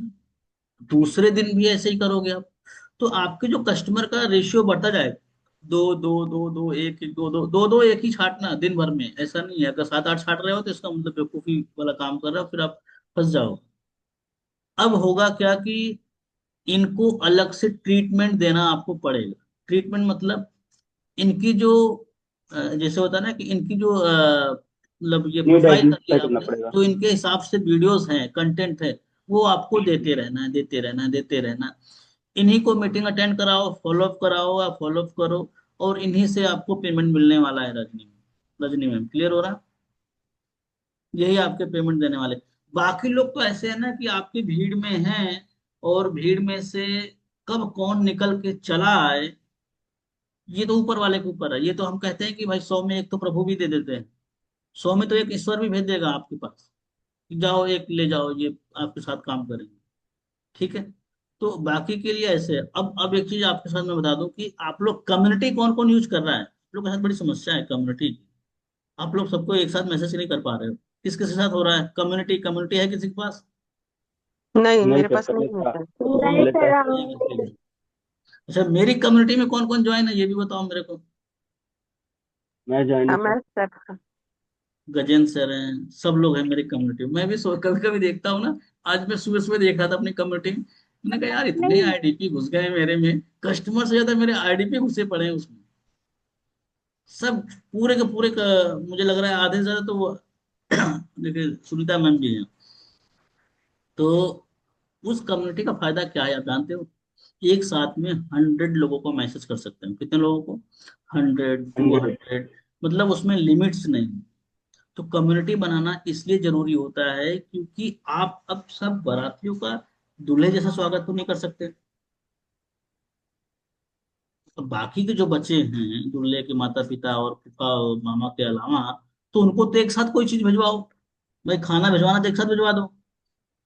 दूसरे दिन भी ऐसे ही करोगे आप, तो आपके जो कस्टमर का रेशियो बढ़ता जाएगा। दो दो दो दो एक एक दो दो दो दो एक ही छाटना दिन भर में, ऐसा नहीं है। अगर 7-8 छाट रहे हो तो इसका मतलब बेवकूफी वाला काम कर रहे हो, फिर आप फंस जाओ। अब होगा क्या कि इनको अलग से ट्रीटमेंट देना आपको पड़ेगा। ट्रीटमेंट मतलब इनकी जो जैसे होता है ना कि इनकी जो मतलब ये नीड प्रोफाइल कर आइडेंटिफाई लिया करना आपने, पड़ेगा। जो इनके हिसाब से वीडियोस हैं, कंटेंट है, वो आपको देते रहना है, देते रहना है, देते रहना है। इन्हीं को मीटिंग अटेंड कराओ, फॉलो अप कराओ, या फॉलो अप करो, और इन्हीं से आपको पेमेंट मिलने वाला है। रजनी मैम क्लियर हो रहा? यही आपके पेमेंट देने वाले। बाकी लोग तो ऐसे है ना कि आपकी भीड़ में हैं, और भीड़ में से कब कौन निकल के चला आए, ये तो ऊपर वाले के ऊपर है। ये तो हम कहते हैं कि भाई 100 में 1 तो प्रभु भी दे देते हैं, 100 में तो एक ईश्वर भी भेज देगा आपके पास कि जाओ एक ले जाओ, ये आपके साथ काम करेंगे, ठीक है? तो बाकी के लिए ऐसे है। अब एक चीज आपके साथ मैं बता दूं कि आप लोग कम्युनिटी कौन कौन यूज कर रहा है, आप लोग के साथ बड़ी समस्या है कम्युनिटी की। आप लोग सबको एक साथ मैसेज नहीं कर पा रहे हो। किस किस के साथ हो रहा है? कम्युनिटी कम्युनिटी है किसी के पास? नहीं, नहीं मेरे सर, पास पहले नहीं है था। सर। तो नहीं पहले था सर, सर। हम एक मिनट के लिए। अच्छा, मेरी कम्युनिटी में कौन कौन ज्वाइन है ये भी बताओ मेरे को। मैं ज्वाइन हूँ मैं सर। सर। गजेंद्र सर हैं, सब लोग हैं मेरी कम्युनिटी में। मैं भी कभी कभी देखता हूँ ना। आज मैं सुबह सुबह देख रहा था अपनी कम्युनिटी में, मैंने कहा यार इतने नहीं, आईडीपी घुस गए मेरे में, कस्टमर से ज्यादा मेरे आईडीपी घुसे पड़े हैं उसमें। सब पूरे का मुझे लग रहा है आधे से ज्यादा तो वो देखिए सुनीता मैम भी हैं। तो उस कम्युनिटी का फायदा क्या है आप जानते हो? एक साथ में 100 लोगों को मैसेज कर सकते हैं। कितने लोगों को? 100, टू 100। हंड्रेड मतलब उसमें लिमिट्स नहीं। तो कम्युनिटी बनाना इसलिए जरूरी होता है क्योंकि आप अब सब बारातियों का दूल्हे जैसा स्वागत तो नहीं कर सकते। तो बाकी के जो बच्चे हैं दूल्हे के माता पिता और फूफा और मामा के अलावा, तो उनको तो एक साथ कोई चीज भिजवाओ। भाई खाना भिजवाना तो एक साथ भिजवा दो।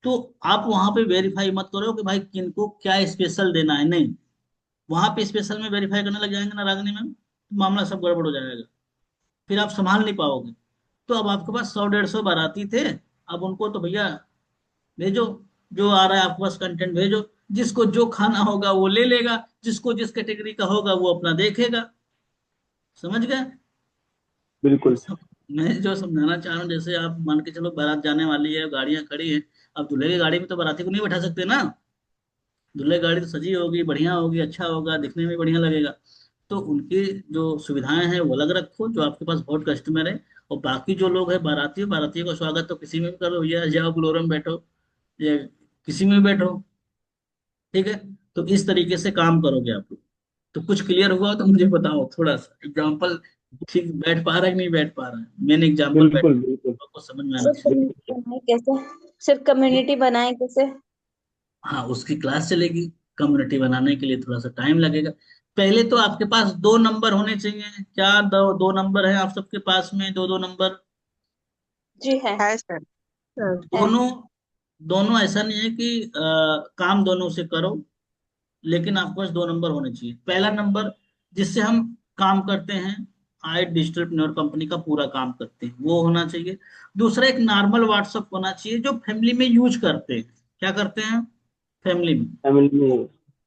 तो आप वहां पे वेरीफाई मत करो कि भाई किनको क्या स्पेशल देना है, नहीं। वहां पे स्पेशल में वेरीफाई करने लग जाएंगे ना रागनी मैम, तो मामला सब गड़बड़ हो जाएगा। फिर आप संभाल नहीं पाओगे। तो अब आपके पास 100 150 बाराती थे, अब उनको तो भैया भेजो, जो आ रहा है आपके पास कंटेंट भेजो। जिसको जो खाना होगा वो ले लेगा, जिसको जिस कैटेगरी का होगा वो अपना देखेगा। समझ गए? बिल्कुल। सब मैं जो समझाना चाह रहा हूँ, जैसे आप मान के चलो बारात जाने वाली है, गाड़ियां खड़ी हैं। अब दूल्हे की गाड़ी में तो बाराती को नहीं बैठा सकते ना। दूल्हे की गाड़ी तो सजी होगी, बढ़िया होगी, अच्छा होगा, दिखने में बढ़िया लगेगा। तो उनकी जो सुविधाएं हैं वो अलग रखो, जो आपके पास बहुत कस्टमर है। और बाकी जो लोग हैं बारातियों बारातियों का स्वागत तो किसी में भी करो भैया, जाओ ग्लोरम बैठो या किसी में भी बैठो। ठीक है? तो इस तरीके से काम करोगे आप लोग। तो कुछ क्लियर हुआ तो मुझे बताओ, थोड़ा सा एग्जांपल ठीक बैठ पा रहा है कि नहीं बैठ पा रहा है, मेन एग्जांपल बैठ बिल्कुल बिल्कुल आपको समझ में आना सर चाहिए। बिल्कुल। कम्युनिटी बनाए कैसे? सर कम्युनिटी बनाए कैसे? हाँ, उसकी क्लास चलेगी। कम्युनिटी बनाने के लिए थोड़ा सा टाइम लगेगा। पहले तो आपके पास 2 नंबर होने चाहिए। क्या 2 नंबर है आप सबके पास में? दो दो नंबर। जी है। है सर। है। दोनों दोनों ऐसा नहीं है कि काम दोनों से करो, लेकिन आपके पास 2 नंबर होने चाहिए। पहला नंबर जिससे हम काम करते हैं, आई डिजिटल कंपनी का पूरा काम करते हैं, वो होना चाहिए। दूसरा एक नॉर्मल व्हाट्सएप होना चाहिए जो फैमिली में यूज करते हैं। क्या करते हैं फैमिली में? फैमिली में।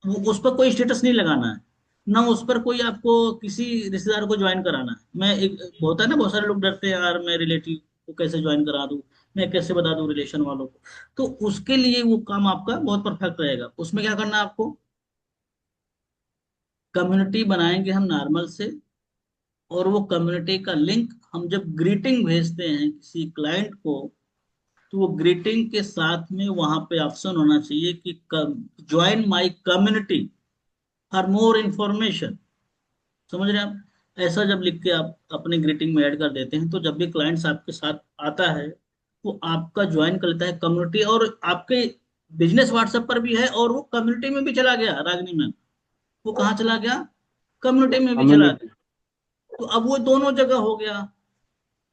वो उस पर कोई स्टेटस नहीं लगाना है, ना उस पर कोई आपको किसी रिश्तेदार को ज्वाइन कराना है। मैं एक होता है ना, बहुत सारे लोग डरते हैं यार मैं रिलेटिव को कैसे ज्वाइन करा दूं, मैं कैसे बता दूं रिलेशन वालों को। तो उसके लिए वो काम आपका बहुत परफेक्ट रहेगा। उसमें क्या करना है आपको? कम्युनिटी बनाएंगे हम नॉर्मल से, और वो कम्युनिटी का लिंक हम जब ग्रीटिंग भेजते हैं किसी क्लाइंट को, तो वो ग्रीटिंग के साथ में वहां पे ऑप्शन होना चाहिए कि join my community for more information. समझ रहे हैं आप? ऐसा जब लिख के आप अपने ग्रीटिंग में ऐड कर देते हैं, तो जब भी क्लाइंट्स आपके साथ आता है वो आपका ज्वाइन कर लेता है कम्युनिटी। और आपके बिजनेस व्हाट्सएप पर भी है और वो कम्युनिटी में भी चला गया रागनी में। वो कहाँ चला गया? कम्युनिटी में भी चला गया। कम्युनिटी। तो अब वो दोनों जगह हो गया।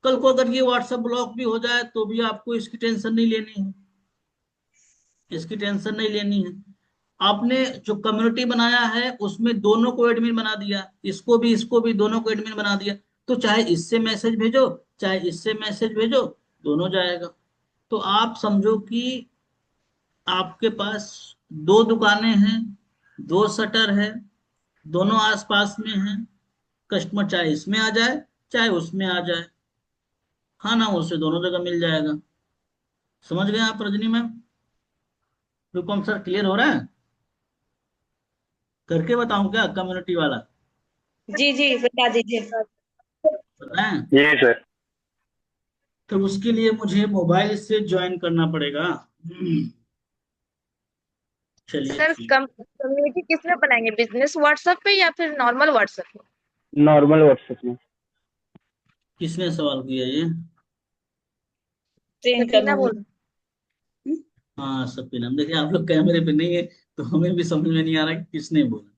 कल को अगर ये व्हाट्सएप ब्लॉक भी हो जाए तो भी आपको इसकी टेंशन नहीं लेनी है। इसकी टेंशन नहीं लेनी है। आपने जो कम्युनिटी बनाया है उसमें दोनों को एडमिन बना दिया, इसको भी दोनों को एडमिन बना दिया। तो चाहे इससे मैसेज भेजो चाहे इससे मैसेज भेजो, दोनों जाएगा। तो आप समझो कि आपके पास 2 दुकानें हैं, 2 शटर है, दोनों आसपास में हैं। कस्टमर चाहे इसमें आ जाए चाहे उसमें आ जाए, खाना उसे दोनों जगह मिल जाएगा। समझ गए आप रजनी मैम? रूपम सर क्लियर हो रहा है? करके बताऊं क्या कम्युनिटी वाला? जी जी बता दीजिए। बताएं? जी सर। तो उसके लिए मुझे मोबाइल से ज्वाइन करना पड़ेगा। चलिए सर ठीक। कम्युनिटी किस में बनाएंगे? बिजनेस व्हाट्सएप पे या फिर नॉर्मल व्हाट्सएप पे? नॉर्मल व्हाट्सएप में। किसने सवाल किया ये? ट्रेन सकीना बोल कम्युनिटी। हाँ, सबके नाम देखिए। आप लोग कैमरे पे नहीं है तो हमें भी समझ में नहीं आ रहा कि किसने बोला।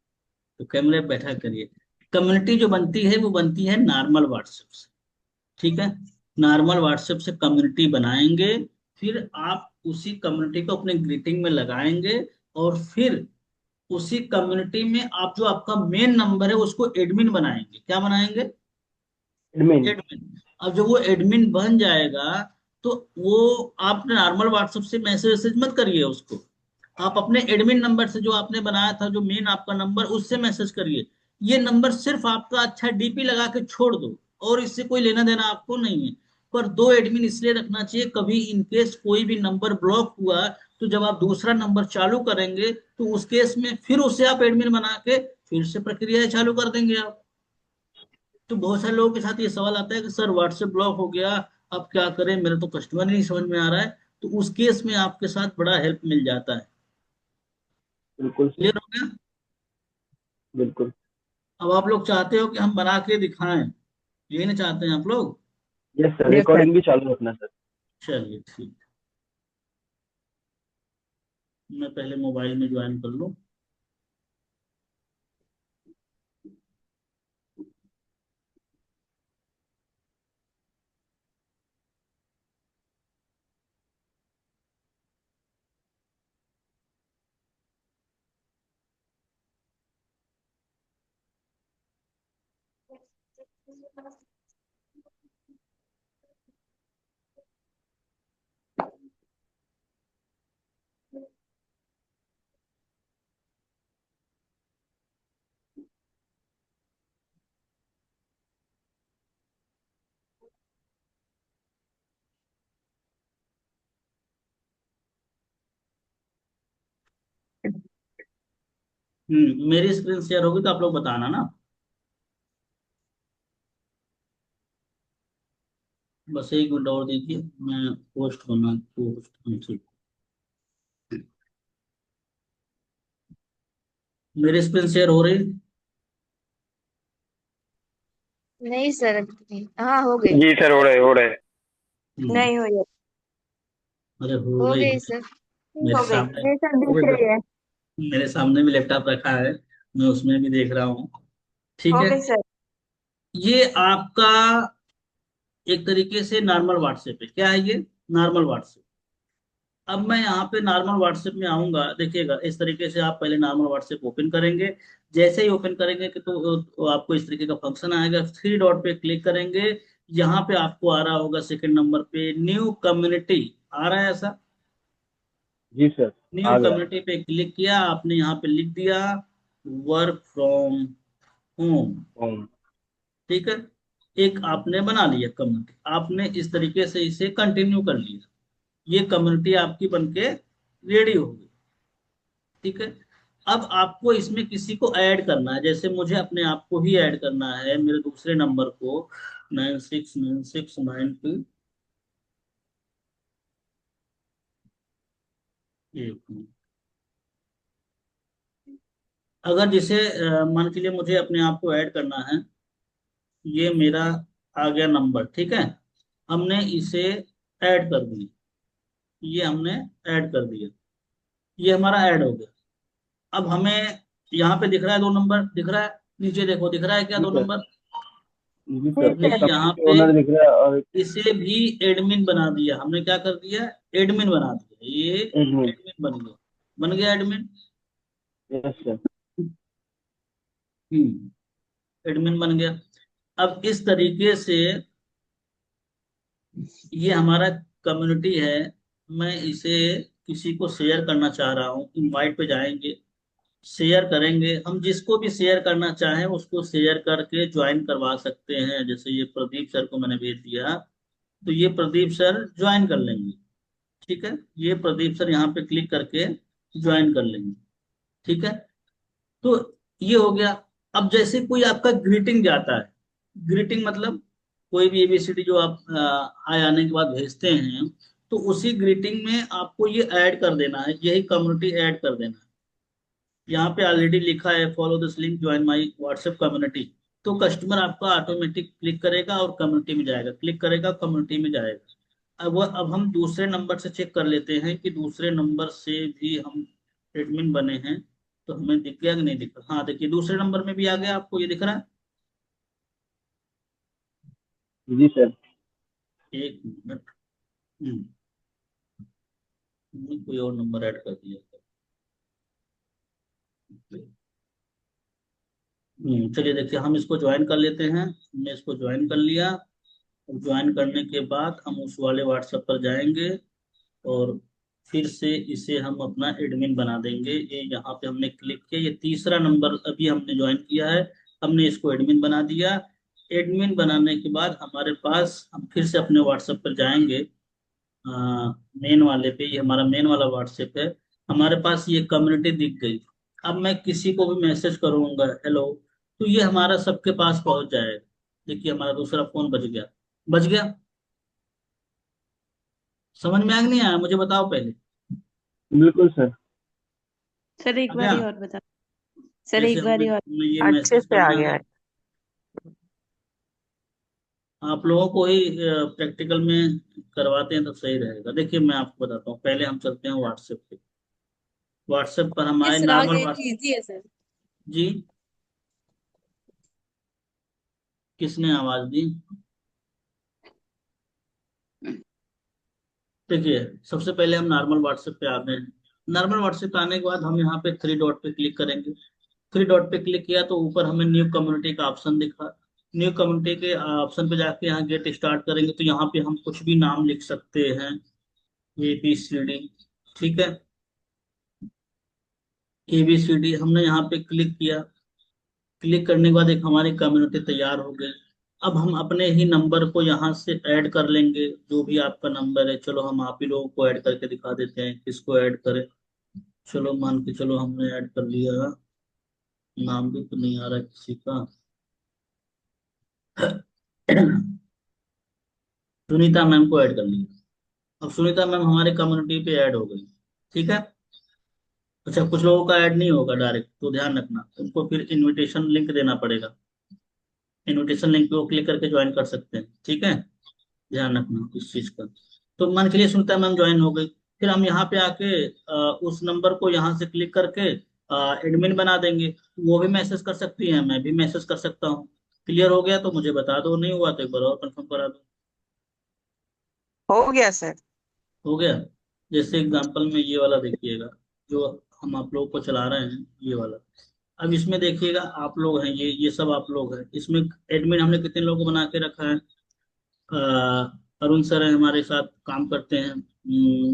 तो कैमरे पे बैठा करिए। कम्युनिटी जो बनती है वो बनती है नॉर्मल व्हाट्सएप से। ठीक है? नॉर्मल व्हाट्सएप से कम्युनिटी बनाएंगे, फिर आप उसी कम्युनिटी को अपने ग्रीटिंग में लगाएंगे, और फिर उसी कम्युनिटी में आप जो आपका मेन नंबर है उसको एडमिन बनाएंगे। क्या बनाएंगे? एडमिन। एडमिन। अब जब वो एडमिन बन जाएगा तो वो आप नॉर्मल व्हाट्सएप से मैसेज वैसेज मत करिए उसको। आप अपने एडमिन नंबर से जो आपने बनाया था, जो मेन आपका नंबर, उससे मैसेज करिए। ये नंबर सिर्फ आपका अच्छा डीपी लगा के छोड़ दो, और इससे कोई लेना देना आपको नहीं है। पर दो एडमिन इसलिए रखना चाहिए, कभी इनकेस कोई भी नंबर ब्लॉक हुआ तो जब आप दूसरा नंबर चालू करेंगे तो उस केस में फिर उसे आप एडमिन बना के फिर से प्रक्रिया चालू कर देंगे आप। तो बहुत सारे लोगों के साथ ये सवाल आता है कि सर व्हाट्सएप ब्लॉक हो गया, अब क्या करें, मेरा तो कस्टमर ही नहीं समझ में आ रहा है। तो उस केस में आपके साथ बड़ा हेल्प मिल जाता है। बिल्कुल सर। क्लियर हो गया? बिल्कुल। अब आप लोग चाहते हो कि हम बना के दिखाएं, यही ना चाहते हैं आप लोग? Yes sir, yes sir. Recording भी चालू रखना सर। चलिए ठीक, मैं पहले मोबाइल में ज्वाइन कर लूं। मेरी स्क्रीन शेयर होगी तो आप लोग बताना ना। बस एक मिनट और दीजिए, मैं पोस्ट करना, पोस्ट। मेरी स्क्रीन शेयर हो रही? नहीं सर, अभी तो नहीं। हाँ, हो गई। जी सर, हो रहे हो रहे। हम्म, नहीं हुई है। अरे हो हो गई गई है। सर। मेरे हो गई, सामने, ये सब हो दिख गई सर। रही है। मेरे सामने भी लैपटॉप रखा है, मैं उसमें भी देख रहा हूँ। ठीक हो है। गई सर। ये आपका एक तरीके से नॉर्मल व्हाट्सएप है। क्या है ये? Normal WhatsApp. अब मैं यहाँ पे नॉर्मल व्हाट्सएप में आऊंगा, देखिएगा इस तरीके से आप पहले नॉर्मल व्हाट्सएप ओपन करेंगे। जैसे ही ओपन करेंगे कि तो आपको इस तरीके का फंक्शन आएगा, थ्री डॉट पे क्लिक करेंगे। यहाँ पे आपको आ रहा होगा सेकंड नंबर पे न्यू कम्युनिटी, आ रहा है ऐसा? जी सर। न्यू आ गया। कम्युनिटी पे क्लिक किया आपने, यहाँ पे लिख दिया वर्क फ्रॉम होम। होम। ठीक है। एक आपने बना लिया कम्युनिटी, आपने इस तरीके से इसे कंटिन्यू कर लिया। ये कम्युनिटी आपकी बनके रेडी हो गई। ठीक है। अब आपको इसमें किसी को ऐड करना है, जैसे मुझे अपने आप को ही ऐड करना है, मेरे दूसरे नंबर को 969692। एक मिनट। अगर जिसे मान के लिए मुझे अपने आप को ऐड करना है, ये मेरा आ गया नंबर। ठीक है। हमने इसे ऐड कर दिया, ये हमने ऐड कर दिया, ये हमारा ऐड हो गया। अब हमें यहाँ पे दिख रहा है दो नंबर, दिख रहा है नीचे देखो, दिख रहा है क्या जी दो सर। नंबर? जी जी सर, हमने एक सर। यहाँ कम्युनिटी पे ओनर दिख रहा है और एक इसे भी एडमिन बना दिया। हमने क्या कर दिया? एडमिन बना दिया, ये एडमिन। एडमिन बन गया, बन गया एडमिन। Yes sir. एडमिन बन गया। अब इस तरीके से ये हमारा कम्युनिटी है। मैं इसे किसी को शेयर करना चाह रहा हूँ, इनवाइट पे जाएंगे, शेयर करेंगे। हम जिसको भी शेयर करना चाहें उसको शेयर करके ज्वाइन करवा सकते हैं। जैसे ये प्रदीप सर को मैंने भेज दिया, तो ये प्रदीप सर ज्वाइन कर लेंगे। ठीक है। ये प्रदीप सर यहाँ पे क्लिक करके ज्वाइन कर लेंगे। ठीक है। तो ये हो गया। अब जैसे कोई आपका ग्रीटिंग जाता है, ग्रीटिंग मतलब कोई भी एबीसीडी जो आप हाय आने के बाद भेजते हैं, तो उसी ग्रीटिंग में आपको ये ऐड कर देना है, यही कम्युनिटी ऐड कर देना है। यहाँ पे ऑलरेडी लिखा है follow this link join my WhatsApp community. तो कस्टमर आपका ऑटोमेटिक क्लिक करेगा और कम्युनिटी में जाएगा, क्लिक करेगा कम्युनिटी में जाएगा। अब हम दूसरे नंबर से चेक कर लेते हैं कि दूसरे नंबर से भी हम एडमिन बने हैं, तो हमें दिख गया कि नहीं दिख रहा? हाँ देखिए, दूसरे नंबर में भी आ गया, आपको ये दिख रहा है? जी सर। एक मिनट। हम्म, हमने कोई और नंबर ऐड कर दिया। चलिए देखिए, हम इसको ज्वाइन कर लेते हैं। हमने इसको ज्वाइन कर लिया। ज्वाइन करने के बाद हम उस वाले व्हाट्सएप पर जाएंगे और फिर से इसे हम अपना एडमिन बना देंगे। ये यहाँ पे हमने क्लिक किया, ये तीसरा नंबर अभी हमने ज्वाइन किया है, हमने इसको एडमिन बना दिया। एडमिन बनाने के बाद हमारे पास, हम फिर से अपने व्हाट्सएप पर जाएंगे, मेन वाले पे, ये हमारा मेन वाला व्हाट्सएप है। हमारे पास ये कम्युनिटी दिख गई। अब मैं किसी को भी मैसेज करूंगा हेलो, तो ये हमारा सबके पास पहुंच जाएगा। देखिए हमारा दूसरा फोन बज गया, बज गया। समझ में आया कि नहीं आया, मुझे बताओ पहले। बिल्कुल सर। सर एक आ गया। बार और बता। सर जैसे एक बार हमें और। हमें ये अच्छे मैसेज से कर आ दिया गया ना, है। आप लोगों को ही प्रैक्टिकल में करवाते हैं तो सही रहेगा। देखिए मैं आपको बताता हूँ, पहले हम चलते हैं व्हाट्सएप पे। व्हाट्सएप पर हमारे यस सर, आ नॉर्मल गया, व्हाट्सएप। इजी है सर। जी, किसने आवाज दी? देखिए सबसे पहले हम नॉर्मल व्हाट्सएप पे आते हैं। नॉर्मल व्हाट्सएप पे आने के बाद हम यहाँ पे थ्री डॉट पे क्लिक करेंगे। थ्री डॉट पे क्लिक किया तो ऊपर हमें न्यू कम्युनिटी का ऑप्शन दिखा। न्यू कम्युनिटी के ऑप्शन पे जाके यहाँ गेट स्टार्ट करेंगे, तो यहाँ पे हम कुछ भी नाम लिख सकते हैं, ABCD। ठीक है, ABCD हमने यहाँ पे क्लिक किया। क्लिक करने के बाद एक हमारी कम्युनिटी तैयार हो गई। अब हम अपने ही नंबर को यहाँ से ऐड कर लेंगे, जो भी आपका नंबर है। चलो हम आप ही लोगों को ऐड करके दिखा देते हैं, किसको ऐड करें। चलो मान के चलो हमने ऐड कर लिया, नाम भी तो नहीं आ रहा है किसी का। सुनीता मैम को ऐड कर लिया। अब सुनीता मैम हमारे कम्युनिटी पे ऐड हो गई। ठीक है। अच्छा, कुछ लोगों का ऐड नहीं होगा डायरेक्ट, तो ध्यान रखना, उनको फिर इनविटेशन लिंक देना पड़ेगा। इनविटेशन लिंक पे वो क्लिक करके ज्वाइन कर सकते हैं। ठीक है, ध्यान रखना इस चीज का। तो मान के लिए सुनीता मैम ज्वाइन हो गई, फिर हम यहाँ पे आके उस नंबर को यहाँ से क्लिक करके एडमिन बना देंगे। वो भी मैसेज कर सकती है, मैं भी मैसेज कर सकता हूँ। क्लियर हो गया तो मुझे बता दो, नहीं हुआ तो एक बार और कंफर्म करा दो। हो गया सर। हो गया। जैसे एग्जांपल में ये वाला देखिएगा, जो हम आप लोगों को चला रहे हैं, ये वाला। अब इसमें देखिएगा आप लोग हैं, ये सब आप लोग हैं। इसमें एडमिन हमने कितने लोगों को बना के रखा है? अरुण सर है, हमारे साथ काम करते हैं।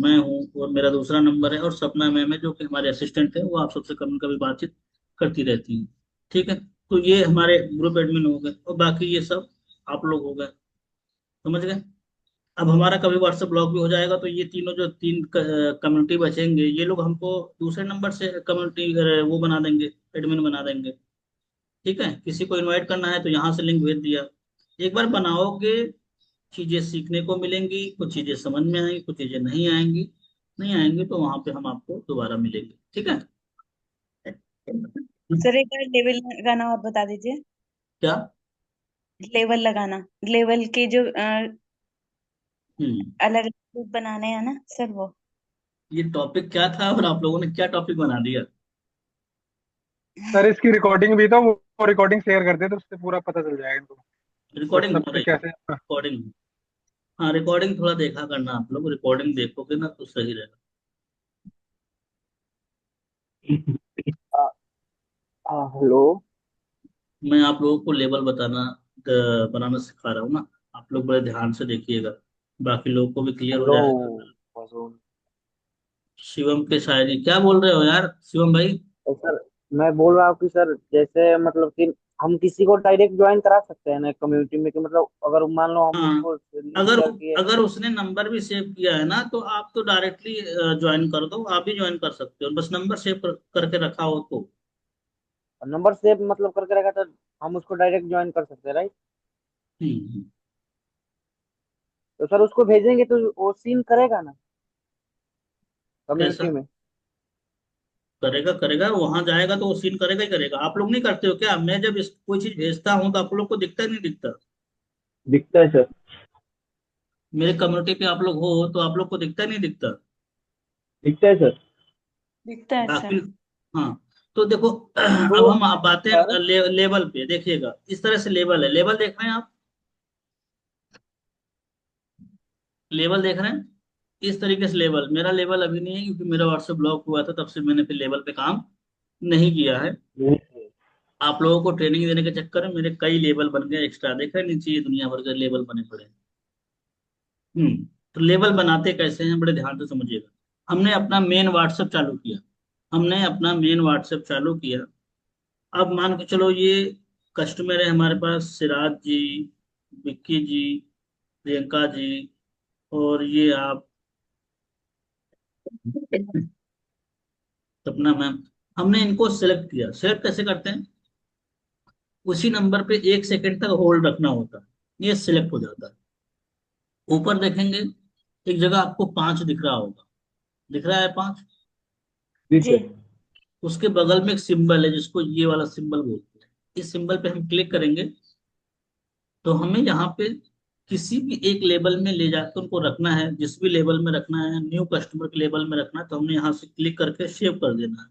मैं हूँ, और मेरा दूसरा नंबर है, और सपना मैम है जो कि हमारे असिस्टेंट है, वो आप सबसे कभी कभी बातचीत करती रहती हैं। ठीक है, तो ये हमारे ग्रुप एडमिन हो गए, और बाकी ये सब आप लोग हो गए। समझ गए? अब हमारा कभी व्हाट्सएप ब्लॉक भी हो जाएगा, तो ये तीनों जो तीन कम्युनिटी बचेंगे, ये लोग हमको दूसरे नंबर से कम्युनिटी वो बना देंगे, एडमिन बना देंगे। ठीक है, किसी को इनवाइट करना है तो यहाँ से लिंक भेज दिया। एक बार बनाओगे, चीजें सीखने को मिलेंगी, कुछ चीजें समझ में आएंगी, कुछ चीजें नहीं आएंगी। नहीं आएंगी तो वहां पे हम आपको दोबारा मिलेंगे। ठीक है। सर एक बार लेवल लगाना और बता दीजिए। क्या? लेवल लगाना, लेवल के जो हम्म, अलग ग्रुप बनाने हैं ना सर, वो। ये टॉपिक क्या था और आप लोगों ने क्या टॉपिक बना दिया? सर इसकी रिकॉर्डिंग भी तो वो रिकॉर्डिंग शेयर कर दे तो उससे पूरा पता चल जाएगा इनको रिकॉर्डिंग व्हाट्सएप हो पे रही है, कैसे। हाँ। रिकॉर्डिंग। हाँ, रिकॉर्डिंग थोड़ा देखा करना, आप लोग रिकॉर्डिंग देखोगे ना तो सही रहेगा। हेलो। मैं आप लोगों को लेवल बनाना सिखा रहा हूँ ना, आप लोग बड़े ध्यान से देखिएगा, बाकी लोगों को भी क्लियर हो हेलो। जाएगा। शिवम के शायरी क्या बोल रहे हो यार, शिवम भाई? तो सर मैं बोल रहा हूँ कि सर जैसे मतलब कि हम किसी को डायरेक्ट ज्वाइन करा सकते हैं ना कम्युनिटी में, कि मतलब अगर मान लो हम हाँ, उसको लिंक अगर शेयर किए। अगर उसने नंबर भी सेव किया है ना, तो आप तो डायरेक्टली ज्वाइन कर दो, आप भी ज्वाइन कर सकते हो, बस नंबर सेव करके रखा हो तो। नंबर सेव मतलब करके रखा तो हम उसको डायरेक्ट ज्वाइन कर सकते हैं, राइट? हम्म। तो सर उसको भेजेंगे तो वो सीन करेगा ना कैसा? कम्युनिटी में? करेगा करेगा, वहां जाएगा तो वो सीन करेगा ही करेगा। आप लोग नहीं करते हो क्या? मैं जब कोई चीज भेजता हूँ तो आप लोग को दिखता ही नहीं दिखता? दिखता है सर। मेरे कम्युनिटी पे आप लोग हो तो आप लोग को दिखता ही नहीं दिखता? दिखता है सर। दिखता है बाकी, सर। हाँ। तो देखो तो अब हम आप आते हैं सर लेवल पे। देखिएगा इस तरह से लेवल है, लेवल देख रहे हैं आप? लेवल देख रहे हैं? इस तरीके से लेवल, मेरा लेवल अभी नहीं है क्योंकि मेरा व्हाट्सएप ब्लॉक हुआ था, तब से मैंने फिर लेवल पे काम नहीं किया है। आप लोगों को ट्रेनिंग देने के चक्कर में मेरे कई लेवल बन गए एक्स्ट्रा, देखा है नीचे ये दुनिया भर के लेवल बने पड़े हैं। तो लेवल बनाते कैसे हैं, बड़े ध्यान से समझिएगा। हमने अपना मेन व्हाट्सएप चालू किया। हमने अपना मेन व्हाट्सएप चालू किया। अब मान के चलो ये कस्टमर है हमारे पास, सिराज जी, विक्की जी, प्रियंका जी, और ये आप सपना मैम। हमने इनको सेलेक्ट किया। सेलेक्ट कैसे करते हैं? उसी नंबर पे 1 सेकंड तक होल्ड रखना होता है, ये सिलेक्ट हो जाता है। ऊपर देखेंगे एक जगह आपको 5 दिख रहा होगा, दिख रहा है 5। जी जी। सर। उसके बगल में एक सिंबल है जिसको ये वाला सिंबल बोलते हैं। इस सिंबल पे हम क्लिक करेंगे तो हमें यहाँ पे किसी भी एक लेवल में ले जाकर उनको रखना है। जिस भी लेवल में रखना है, न्यू कस्टमर के लेवल में रखना है, तो हमने यहाँ से क्लिक करके सेव कर देना है।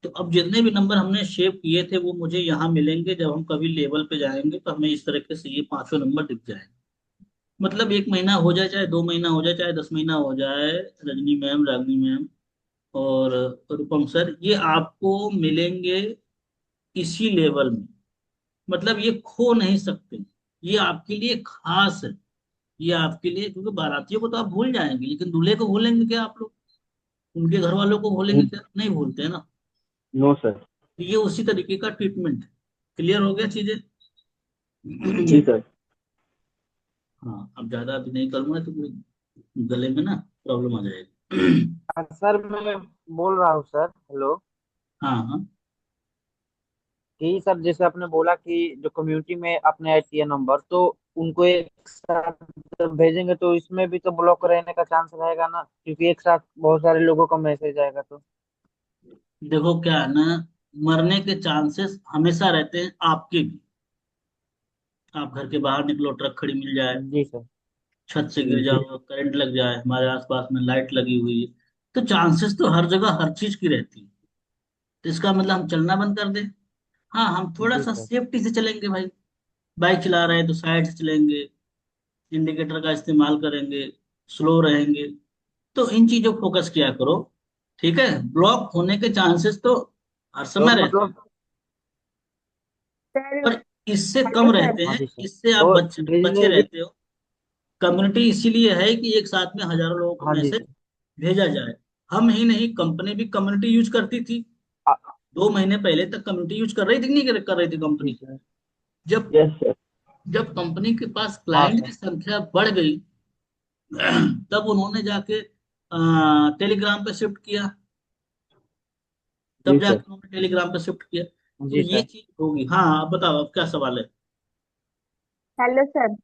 तो अब जितने भी नंबर हमने सेव किए थे वो मुझे यहाँ मिलेंगे। जब हम कभी लेवल पे जाएंगे तो हमें इस तरीके से ये पांचों नंबर दिख जाएंगे। मतलब 1 महीना हो जाए, चाहे 2 महीना हो जाए, चाहे 10 महीना हो जाए, रजनी मैम, रागनी मैम और रूपम सर, ये आपको मिलेंगे इसी लेवल में। मतलब ये खो नहीं सकते। ये आपके लिए खास है। ये आपके लिए, क्योंकि बारातियों को तो आप भूल जाएंगे, लेकिन दूल्हे को भूलेंगे क्या आप लोग? उनके घर वालों को भूलेंगे क्या? नहीं भूलते हैं ना। No sir. तो ये उसी तरीके का ट्रीटमेंट है। क्लियर हो गया चीजें? जी सर। हाँ, अब ज्यादा अभी नहीं करूंगा तो फिर गले में ना प्रॉब्लम आ जाएगी। सर मैं बोल रहा हूँ सर, हेलो। हाँ हाँ। कि सर जैसे आपने बोला कि जो कम्युनिटी में आपने ऐड किया नंबर, तो उनको एक साथ जब भेजेंगे तो इसमें भी तो ब्लॉक रहने का चांस रहेगा ना, क्योंकि एक साथ बहुत सारे लोगों का मैसेज आएगा तो। देखो क्या है ना, मरने के चांसेस हमेशा रहते हैं आपके भी। आप घर के बाहर निकलो, ट्रक खड़ी मिल जाए, जी सर। छत से गिर जी। जाओ, करंट लग जाए, हमारे आसपास में लाइट लगी हुई है, तो चांसेस तो हर जगह हर चीज की रहती है। तो इसका मतलब हम चलना बंद कर दें? हाँ, हम थोड़ा जी सा सर। सेफ्टी से चलेंगे भाई। बाइक चला रहे हैं तो साइड से चलेंगे, इंडिकेटर का इस्तेमाल करेंगे, स्लो रहेंगे। तो इन चीजों को फोकस किया करो। ठीक है? ब्लॉक होने के चांसेस तो हर तो समय रहते हैं, मतलब। सर। पर इससे हेलो कम सर। रहते हाँ हैं। जी सर। इससे आप तो बच्चे बचे बिजनेस। रहते हो। कम्युनिटी इसीलिए है कि एक साथ में हजारों लोगों को हाँ जी मैसेज सर। भेजा जाए। हम ही नहीं, कंपनी भी कम्युनिटी यूज करती थी। आ- 2 महीने पहले तक कम्युनिटी यूज कर रही थी कि नहीं कर रही थी जी कंपनी? सर। जब यस सर। जब कंपनी के पास हाँ क्लाइंट सर। की संख्या बढ़ गई, तब उन्होंने जाके टेलीग्राम पे शिफ्ट किया। तब जी जाके सर। उन्होंने टेलीग्राम पे शिफ्ट किया। तो जी ये सर। चीज होगी। हाँ, आप बताओ, अब क्या सवाल है? Hello sir.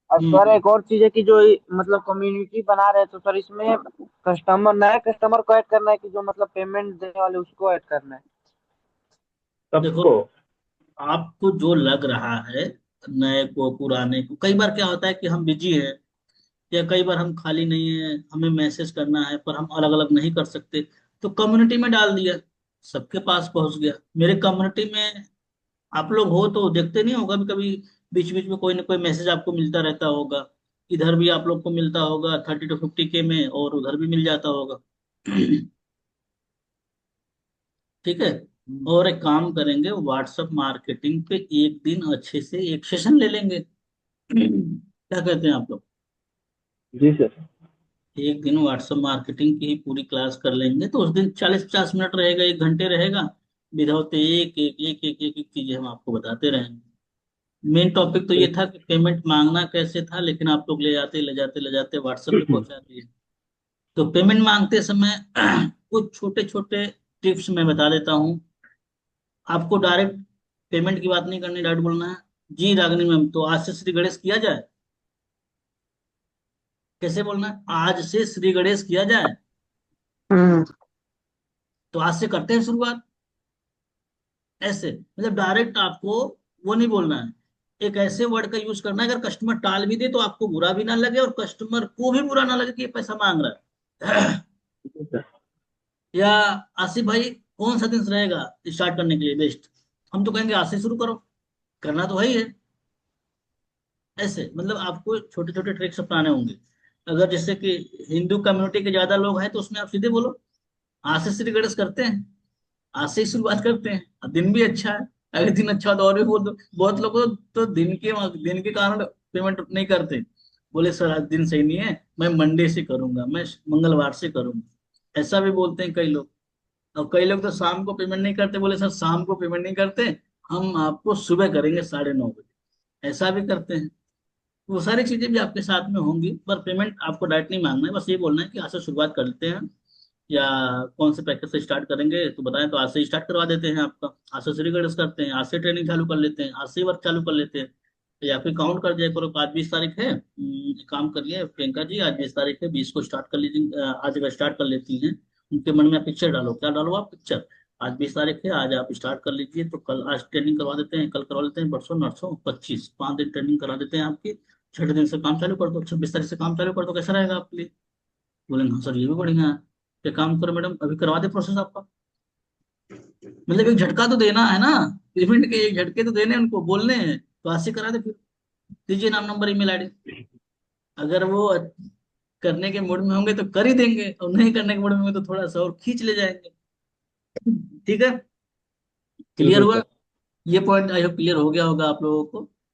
और सर हम्म। एक और चीज है कि जो मतलब कम्युनिटी बना रहे हैं, तो सर इसमें कस्टमर, नए कस्टमर को ऐड करना है कि जो मतलब पेमेंट देने वाले उसको ऐड करना है, देखो, सबको? आपको जो लग रहा है, नए को पुराने को, कई बार क्या होता है कि हम बिजी हैं, या कई बार हम खाली नहीं है, हमें मैसेज करना है पर हम अलग अलग नहीं कर सकते, तो कम्युनिटी में डाल दिया, सबके पास पहुंच गया। मेरे कम्युनिटी में आप लोग हो तो देखते नहीं होगा, कभी कभी बीच बीच में कोई ना कोई मैसेज आपको मिलता रहता होगा। इधर भी आप लोग को मिलता होगा 30 to 50 के में, और उधर भी मिल जाता होगा। ठीक है? और एक काम करेंगे, व्हाट्सएप मार्केटिंग पे एक दिन अच्छे से एक सेशन ले लेंगे। क्या कहते हैं आप लोग? जी सर। एक दिन व्हाट्सएप मार्केटिंग की ही पूरी क्लास कर लेंगे, तो उस दिन 40-50 मिनट रहेगा, 1 घंटे रहेगा। विधाउट एक एक एक एक एक, एक चीजें हम आपको बताते रहेंगे। मेन टॉपिक तो ये था कि पेमेंट मांगना कैसे था, लेकिन आप लोग ले जाते व्हाट्सएप पे पहुंचा दिए। तो पेमेंट मांगते समय कुछ छोटे छोटे टिप्स मैं बता देता हूँ। आपको डायरेक्ट पेमेंट की बात नहीं करनी, डायरेक्ट बोलना है, जी रागिनी मैम, तो आज से श्री गणेश किया जाए। कैसे बोलना है? आज से श्री गणेश किया जाए। हम्म। तो आज से करते हैं शुरुआत। ऐसे मतलब डायरेक्ट आपको वो नहीं बोलना है। एक ऐसे वर्ड का यूज करना है, अगर कस्टमर टाल भी दे तो आपको बुरा भी ना लगे, और कस्टमर को भी बुरा ना लगे कि ये पैसा मांग रहा है। या आसिफ भाई, कौन सा दिन रहेगा स्टार्ट करने के लिए बेस्ट? हम तो कहेंगे आज से शुरू करो, करना तो वही है। ऐसे मतलब आपको छोटे छोटे ट्रिक्स अपनाने होंगे। अगर जैसे कि हिंदू कम्युनिटी के ज्यादा लोग हैं तो उसमें आप सीधे बोलो, आज से श्री गणेश करते हैं, आज से ही शुरुआत करते हैं, और दिन भी अच्छा है। अगर दिन अच्छा हो तो और भी बोल दो। बहुत लोग तो दिन के कारण पेमेंट नहीं करते। बोले सर आज दिन सही नहीं है, मैं मंडे से करूंगा, मैं मंगलवार से करूंगा। ऐसा भी बोलते हैं कई लोग। और कई लोग तो शाम को पेमेंट नहीं करते, बोले सर शाम को पेमेंट नहीं करते, हम आपको सुबह करेंगे 9:30 बजे, ऐसा भी करते हैं। वो सारी चीजें भी आपके साथ में होंगी, पर पेमेंट आपको डायरेक्ट नहीं मांगना है, बस ये बोलना है कि आज से शुरुआत कर लेते हैं, या कौन से पैकेज से स्टार्ट करेंगे तो बताएं, तो आज से स्टार्ट करवा देते हैं आपका, आज से रिकॉर्ड करते हैं, आज से ट्रेनिंग चालू कर लेते हैं, आज से वर्क चालू कर लेते हैं। या फिर काउंट कर दिया करो, आज 20 तारीख है, एक काम करिए प्रियंका जी, आज 20 तारीख है, 20 को स्टार्ट कर लीजिए, आज का स्टार्ट कर लेती हैं। उनके मन में पिक्चर डालो, क्या डालो आप, पिक्चर। आज 20 तारीख है, आज आप स्टार्ट कर लीजिए, तो कल आज ट्रेनिंग करवा देते हैं, कल करवा लेते हैं, परसों नरसों 25, 5 दिन ट्रेनिंग करा देते हैं आपकी। छठे दिन से काम चालू कर दो, 26 तारीख से काम चालू कर दो, कैसा रहेगा आपके लिए? बोलेंगे हाँ सर ये भी बढ़िया है। क्या काम करो मैडम, अभी करवा दे प्रोसेस आपका। मतलब एक झटका तो देना है ना, पेमेंट के एक झटके तो देने हैं उनको, बोलने हैं, तो आज से करा दे फिर। दीजिए नाम नंबर ईमेल आईडी। अगर वो करने के मूड में होंगे तो कर ही देंगे, और नहीं करने के मूड में होंगे तो थोड़ा सा और खींच ले जाएंगे। ठीक है, क्लियर बिल्कुल हुआ? सर। ये पॉइंट आई होप क्लियर हो गया होगा आप लोगों को।